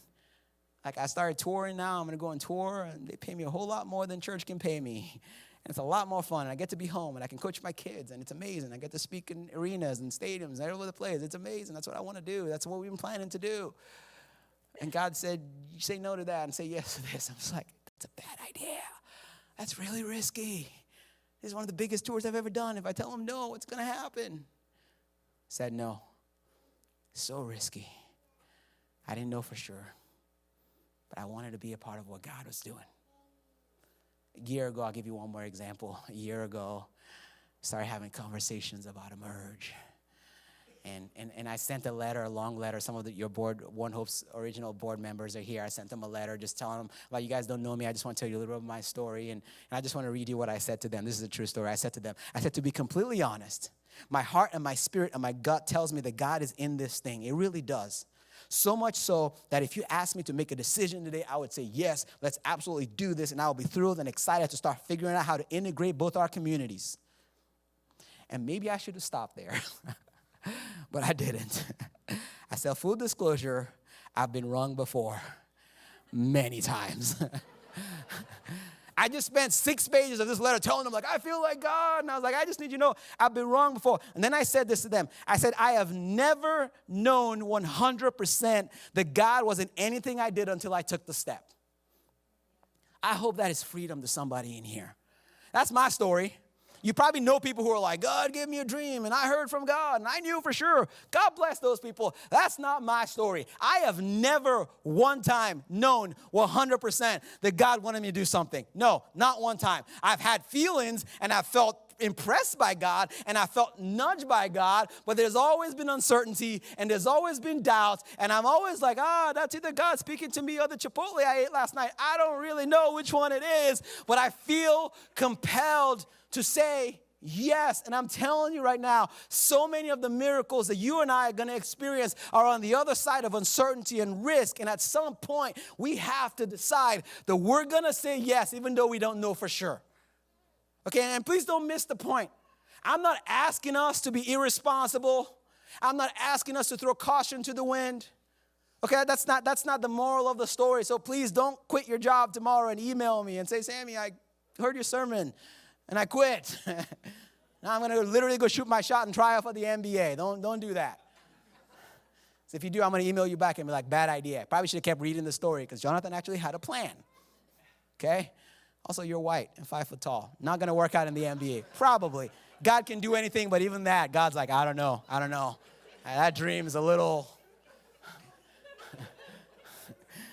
Like, I started touring now. I'm going to go on tour, and they pay me a whole lot more than church can pay me. And it's a lot more fun. And I get to be home, and I can coach my kids, and it's amazing. I get to speak in arenas and stadiums and all over the place. It's amazing. That's what I want to do. That's what we've been planning to do. And God said, you say no to that and say yes to this. I was like, that's a bad idea. That's really risky. This is one of the biggest tours I've ever done. If I tell them no, what's going to happen? Said no. So risky. I didn't know for sure. But I wanted to be a part of what God was doing. A year ago, I'll give you one more example. A year ago, I started having conversations about Emerge. And I sent a long letter. Some of your board, One Hope's original board members are here. I sent them a letter just telling them, you guys don't know me. I just want to tell you a little bit of my story. And I just want to read you what I said to them. This is a true story. I said to them, to be completely honest, my heart and my spirit and my gut tells me that God is in this thing. It really does. So much so that if you ask me to make a decision today, I would say, yes, let's absolutely do this. And I will be thrilled and excited to start figuring out how to integrate both our communities. And maybe I should have stopped there. But I didn't. I said, full disclosure, I've been wrong before. Many times. I just spent 6 pages of this letter telling them, I feel like God. And I was like, I just need you to know I've been wrong before. And then I said this to them. I said, I have never known 100% that God wasn't anything I did until I took the step. I hope that is freedom to somebody in here. That's my story. You probably know people who are like, God gave me a dream, and I heard from God, and I knew for sure. God bless those people. That's not my story. I have never one time known 100% that God wanted me to do something. No, not one time. I've had feelings, and I've felt impressed by God, and I felt nudged by God, but there's always been uncertainty, and there's always been doubts, and I'm always like, that's either God speaking to me or the Chipotle I ate last night. I don't really know which one it is, but I feel compelled to say yes. And I'm telling you right now, so many of the miracles that you and I are going to experience are on the other side of uncertainty and risk. And at some point, we have to decide that we're going to say yes, even though we don't know for sure. Okay, and please don't miss the point. I'm not asking us to be irresponsible. I'm not asking us to throw caution to the wind. Okay, that's not the moral of the story. So please don't quit your job tomorrow and email me and say, Sammy, I heard your sermon and I quit. Now I'm going to literally go shoot my shot and try out for the NBA. Don't do that. So if you do, I'm going to email you back and be like, bad idea. Probably should have kept reading the story because Jonathan actually had a plan. Okay? Also, you're white and 5 foot tall. Not going to work out in the NBA. Probably. God can do anything, but even that, God's like, I don't know. That dream is a little...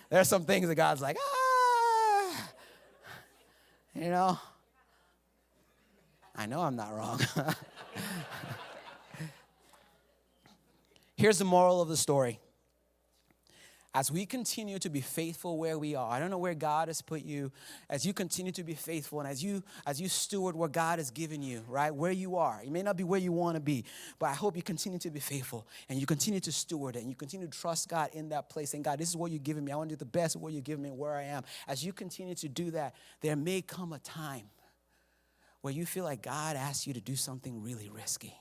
There's some things that God's like, you know. I know I'm not wrong. Here's the moral of the story. As we continue to be faithful where we are, I don't know where God has put you, as you continue to be faithful and as you steward what God has given you, right, where you are. You may not be where you want to be, but I hope you continue to be faithful and you continue to steward it and you continue to trust God in that place. And God, this is what you've given me. I want to do the best of what you've given me where I am. As you continue to do that, there may come a time where you feel like God asks you to do something really risky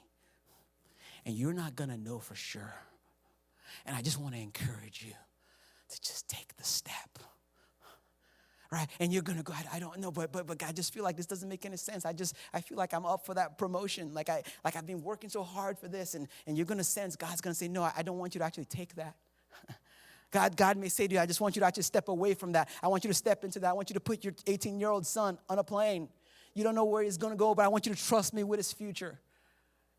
and you're not going to know for sure. And I just want to encourage you to just take the step, right? And you're going to go, I don't know, but I just feel like this doesn't make any sense. I feel like I'm up for that promotion. Like I've been working so hard for this, and you're going to sense God's going to say, no, I don't want you to actually take that. God may say to you, I just want you to actually step away from that. I want you to step into that. I want you to put your 18-year-old son on a plane. You don't know where he's going to go, but I want you to trust me with his future.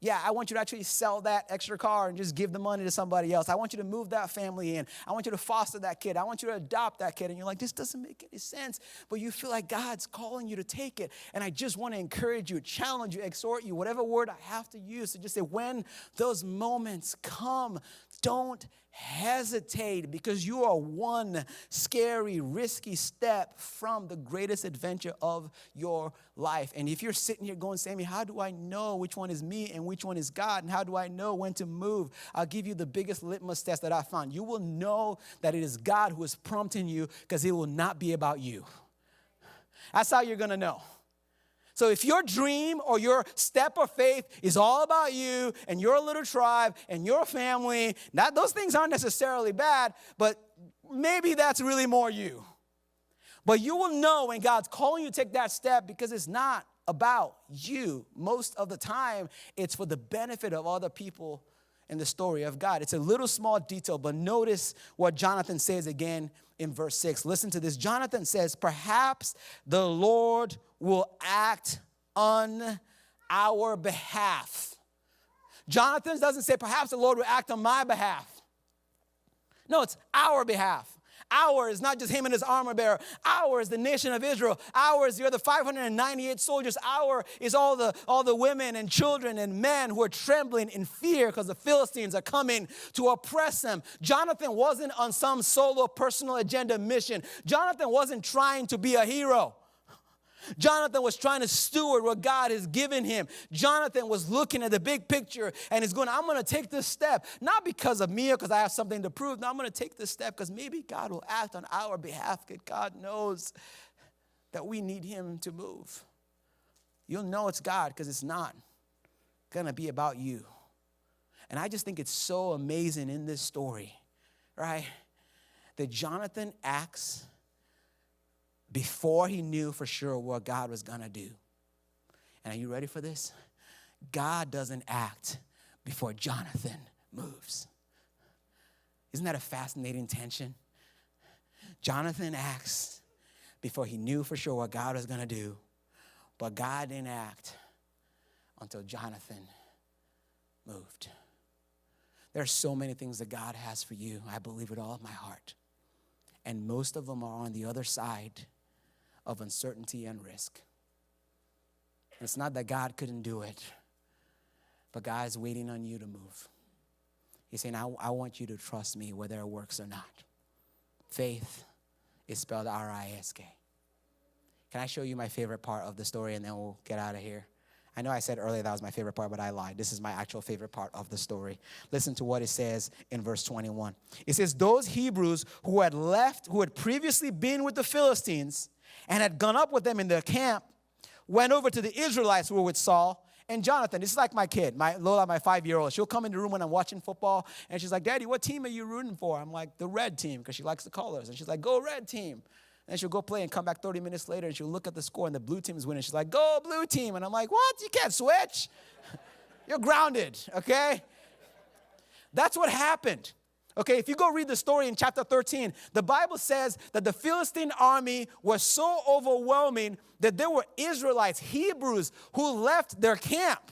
Yeah, I want you to actually sell that extra car and just give the money to somebody else. I want you to move that family in. I want you to foster that kid. I want you to adopt that kid. And you're like, this doesn't make any sense. But you feel like God's calling you to take it. And I just want to encourage you, challenge you, exhort you, whatever word I have to use to just say, when those moments come, don't hesitate, because you are one scary, risky step from the greatest adventure of your life. And if you're sitting here going, Sammy, how do I know which one is me and which one is God? And how do I know when to move? I'll give you the biggest litmus test that I found. You will know that it is God who is prompting you, because it will not be about you. That's how you're going to know. So if your dream or your step of faith is all about you and your little tribe and your family, those things aren't necessarily bad, but maybe that's really more you. But you will know when God's calling you to take that step, because it's not about you. Most of the time, it's for the benefit of other people in the story of God. It's a little small detail, but notice what Jonathan says again in verse 6. Listen to this. Jonathan says, perhaps the Lord will act on our behalf. Jonathan doesn't say, perhaps the Lord will act on my behalf. No, it's our behalf. Our is not just him and his armor bearer. Our is the nation of Israel. Our is the other 598 soldiers. Our is all the women and children and men who are trembling in fear because the Philistines are coming to oppress them. Jonathan wasn't on some solo personal agenda mission. Jonathan wasn't trying to be a hero. Jonathan was trying to steward what God has given him. Jonathan was looking at the big picture and is going, I'm going to take this step, not because of me or because I have something to prove. No, I'm going to take this step because maybe God will act on our behalf, because God knows that we need him to move. You'll know it's God because it's not going to be about you. And I just think it's so amazing in this story, right, that Jonathan acts before he knew for sure what God was going to do. And are you ready for this? God doesn't act before Jonathan moves. Isn't that a fascinating tension? Jonathan acts before he knew for sure what God was going to do. But God didn't act until Jonathan moved. There are so many things that God has for you. I believe with all of my heart. And most of them are on the other side of uncertainty and risk. It's not that God couldn't do it, but God is waiting on you to move. He's saying, I want you to trust me whether it works or not. Faith is spelled R.I.S.K. Can I show you my favorite part of the story and then we'll get out of here? I know I said earlier that was my favorite part, but I lied. This is my actual favorite part of the story. Listen to what it says in verse 21. It says, those Hebrews who had previously been with the Philistines and had gone up with them in their camp, went over to the Israelites who were with Saul and Jonathan. This is like my kid, Lola, my 5-year-old. She'll come in the room when I'm watching football, and she's like, Daddy, what team are you rooting for? I'm like, the red team, because she likes the colors. And she's like, go red team. And she'll go play and come back 30 minutes later, and she'll look at the score, and the blue team is winning. She's like, go blue team. And I'm like, what? You can't switch. You're grounded, okay? That's what happened. Okay, if you go read the story in chapter 13, the Bible says that the Philistine army was so overwhelming that there were Israelites, Hebrews, who left their camp.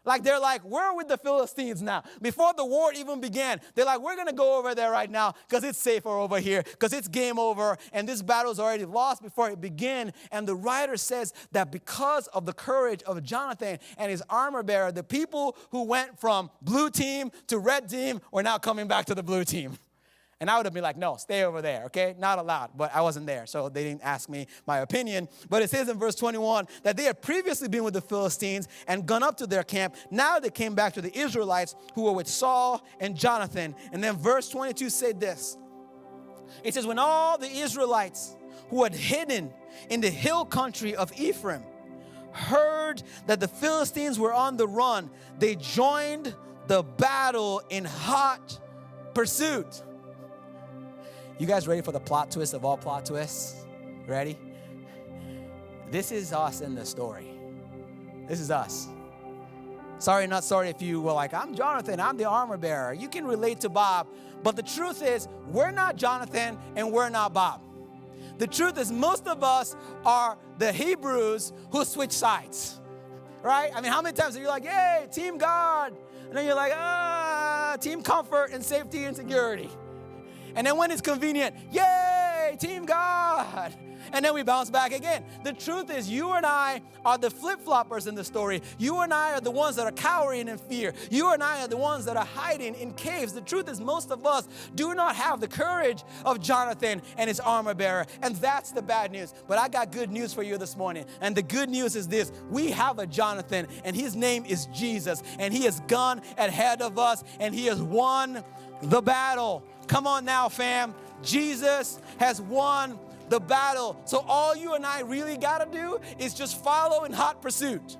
Like, they're like, we're with the Philistines now. Before the war even began, they're like, we're going to go over there right now because it's safer over here, because it's game over, and this battle's already lost before it began. And the writer says that because of the courage of Jonathan and his armor bearer, the people who went from blue team to red team were now coming back to the blue team. And I would have been like, no, stay over there, okay? Not allowed, but I wasn't there, so they didn't ask me my opinion. But it says in verse 21 that they had previously been with the Philistines and gone up to their camp. Now they came back to the Israelites who were with Saul and Jonathan. And then verse 22 said this. It says, when all the Israelites who had hidden in the hill country of Ephraim heard that the Philistines were on the run, they joined the battle in hot pursuit. You guys ready for the plot twist of all plot twists? Ready? This is us in the story. This is us. Sorry, not sorry if you were like, I'm Jonathan, I'm the armor bearer. You can relate to Bob. But the truth is, we're not Jonathan and we're not Bob. The truth is, most of us are the Hebrews who switch sides. Right? I mean, how many times are you like, yay, team God? And then you're like, team comfort and safety and security. And then when it's convenient, yay, team God. And then we bounce back again. The truth is, you and I are the flip-floppers in the story. You and I are the ones that are cowering in fear. You and I are the ones that are hiding in caves. The truth is, most of us do not have the courage of Jonathan and his armor bearer. And that's the bad news. But I got good news for you this morning. And the good news is this. We have a Jonathan, and his name is Jesus. And he has gone ahead of us, and he has won the battle. Come on now, fam. Jesus has won the battle. So all you and I really got to do is just follow in hot pursuit.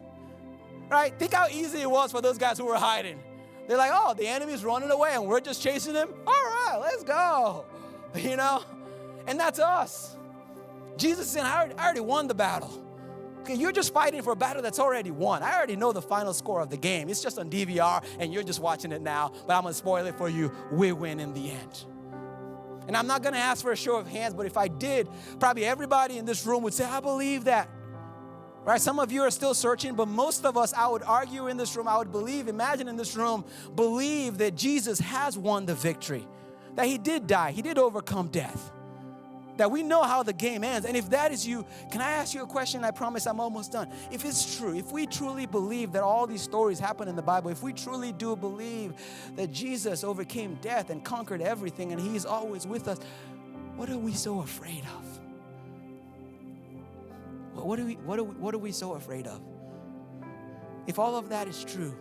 Right? Think how easy it was for those guys who were hiding. They're like, oh, the enemy's running away and we're just chasing him. All right, let's go. You know? And that's us. Jesus said, I already won the battle. Okay, you're just fighting for a battle that's already won. I already know the final score of the game. It's just on DVR, and you're just watching it now, but I'm going to spoil it for you. We win in the end. And I'm not going to ask for a show of hands, but if I did, probably everybody in this room would say, I believe that. Right? Some of you are still searching, but most of us, I would argue in this room, I would believe, imagine in this room, believe that Jesus has won the victory, that he did die, he did overcome death. That we know how the game ends. And if that is you, can I ask you a question? I promise I'm almost done. If it's true, if we truly believe that all these stories happen in the Bible, if we truly do believe that Jesus overcame death and conquered everything and he's always with us, what are we so afraid of? What are we so afraid of? If all of that is true,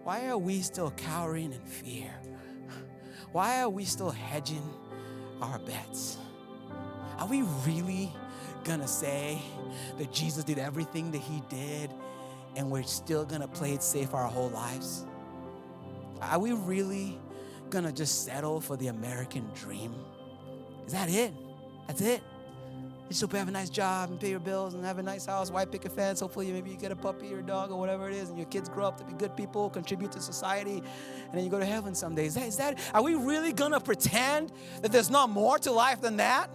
why are we still cowering in fear? Why are we still hedging our bets? Are we really gonna say that Jesus did everything that he did and we're still gonna play it safe our whole lives? Are we really gonna just settle for the American dream? Is that it? That's it? You just hope you have a nice job and pay your bills and have a nice house, white picket fence. Hopefully maybe you get a puppy or a dog or whatever it is and your kids grow up to be good people, contribute to society, and then you go to heaven someday. Is that? Are we really gonna pretend that there's not more to life than that?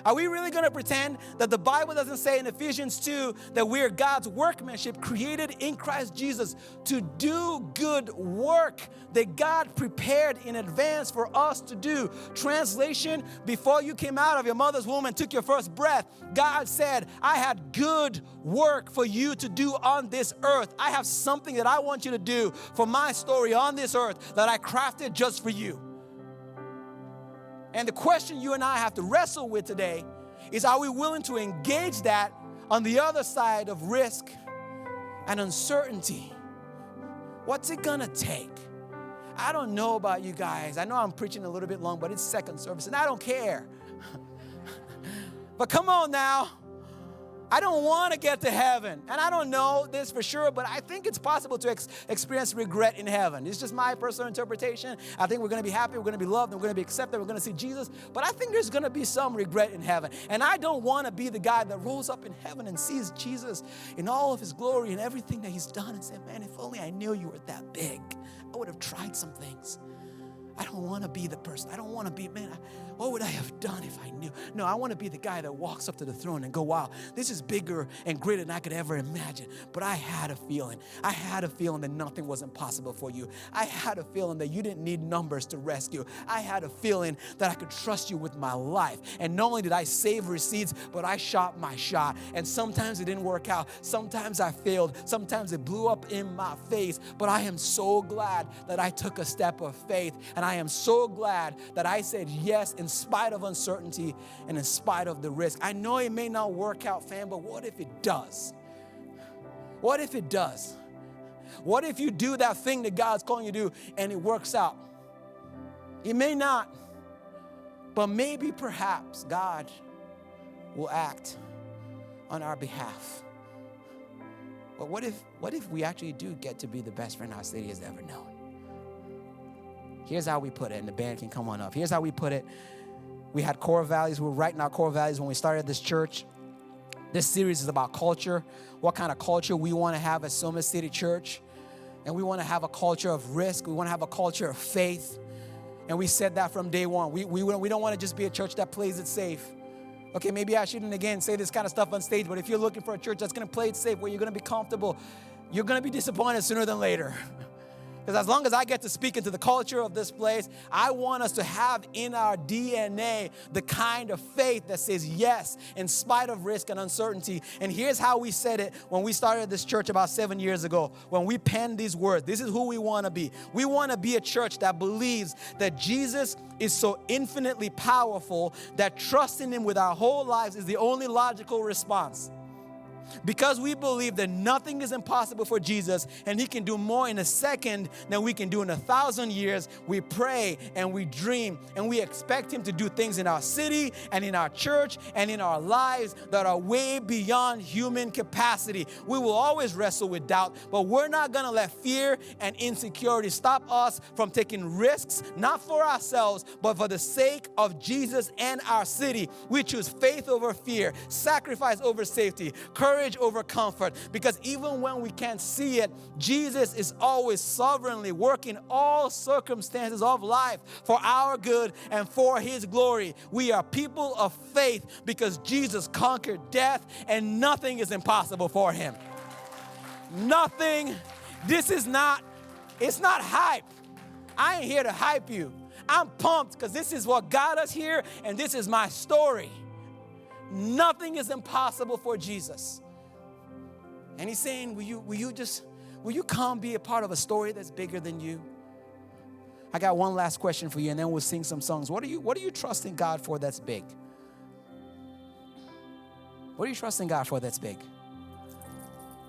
Are we really going to pretend that the Bible doesn't say in Ephesians 2 that we are God's workmanship created in Christ Jesus to do good work that God prepared in advance for us to do? Translation, before you came out of your mother's womb and took your first breath, God said, I had good work for you to do on this earth. I have something that I want you to do for my story on this earth that I crafted just for you. And the question you and I have to wrestle with today is, are we willing to engage that on the other side of risk and uncertainty? What's it gonna take? I don't know about you guys. I know I'm preaching a little bit long, but it's second service, and I don't care. But come on now. I don't want to get to heaven. And I don't know this for sure, but I think it's possible to experience regret in heaven. It's just my personal interpretation. I think we're going to be happy, we're going to be loved, and we're going to be accepted, we're going to see Jesus. But I think there's going to be some regret in heaven. And I don't want to be the guy that rolls up in heaven and sees Jesus in all of his glory and everything that he's done and say, man, if only I knew you were that big, I would have tried some things. I don't want to be the person. I don't want to be, man, what would I have done if I knew? No, I want to be the guy that walks up to the throne and go, wow, this is bigger and greater than I could ever imagine. But I had a feeling. I had a feeling that nothing was impossible for you. I had a feeling that you didn't need numbers to rescue. I had a feeling that I could trust you with my life. And not only did I save receipts, but I shot my shot. And sometimes it didn't work out. Sometimes I failed. Sometimes it blew up in my face. But I am so glad that I took a step of faith. And I am so glad that I said yes in spite of uncertainty and in spite of the risk. I know it may not work out, fam, but what if it does? What if it does? What if you do that thing that God's calling you to do and it works out? It may not, but maybe perhaps God will act on our behalf. But what if we actually do get to be the best friend our city has ever known? Here's how we put it, and the band can come on up. Here's how we put it. We had core values. We were writing our core values when we started this church. This series is about culture, what kind of culture we want to have at Soma City Church. And we want to have a culture of risk. We want to have a culture of faith. And we said that from day one. We don't want to just be a church that plays it safe. Okay, maybe I shouldn't, again, say this kind of stuff on stage, but if you're looking for a church that's going to play it safe, where you're going to be comfortable, you're going to be disappointed sooner than later. Because as long as I get to speak into the culture of this place, I want us to have in our DNA the kind of faith that says yes in spite of risk and uncertainty. And here's how we said it when we started this church about 7 years ago, when we penned these words. This is who we want to be. We want to be a church that believes that Jesus is so infinitely powerful that trusting him with our whole lives is the only logical response. Because we believe that nothing is impossible for Jesus and he can do more in a second than we can do in 1,000 years, we pray and we dream and we expect him to do things in our city and in our church and in our lives that are way beyond human capacity. We will always wrestle with doubt, but we're not going to let fear and insecurity stop us from taking risks, not for ourselves, but for the sake of Jesus and our city. We choose faith over fear, sacrifice over safety, courage over comfort, because even when we can't see it, Jesus is always sovereignly working all circumstances of life for our good and for his glory. We are people of faith because Jesus conquered death and nothing is impossible for him. Nothing. It's not hype. I ain't here to hype you. I'm pumped because this is what got us here and this is my story. Nothing is impossible for Jesus. And he's saying, will you come be a part of a story that's bigger than you? I got one last question for you, and then we'll sing some songs. What are you trusting God for that's big? What are you trusting God for that's big?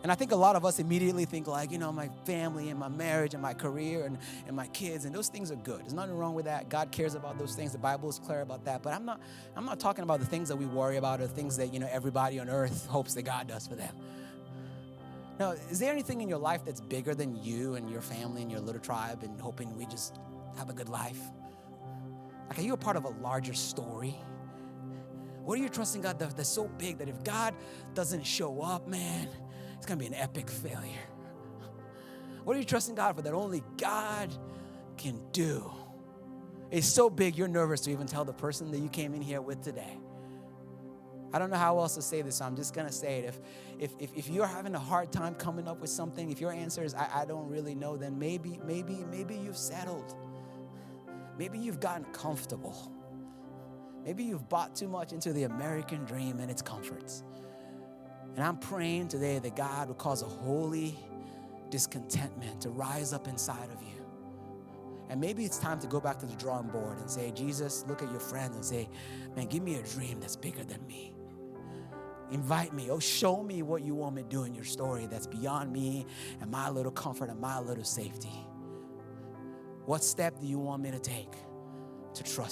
And I think a lot of us immediately think like, my family and my marriage and my career and my kids, and those things are good. There's nothing wrong with that. God cares about those things. The Bible is clear about that. But I'm not talking about the things that we worry about or things that, everybody on earth hopes that God does for them. No, is there anything in your life that's bigger than you and your family and your little tribe and hoping we just have a good life? Like, are you a part of a larger story? What are you trusting God that's so big that if God doesn't show up, man, it's going to be an epic failure? What are you trusting God for that only God can do? It's so big you're nervous to even tell the person that you came in here with today. I don't know how else to say this, so I'm just going to say it. If you're having a hard time coming up with something, if your answer is, I don't really know, then maybe you've settled. Maybe you've gotten comfortable. Maybe you've bought too much into the American dream and its comforts. And I'm praying today that God will cause a holy discontentment to rise up inside of you. And maybe it's time to go back to the drawing board and say, Jesus, look at your friends and say, man, give me a dream that's bigger than me. Invite me. Oh, show me what you want me to do in your story that's beyond me and my little comfort and my little safety. What step do you want me to take to trust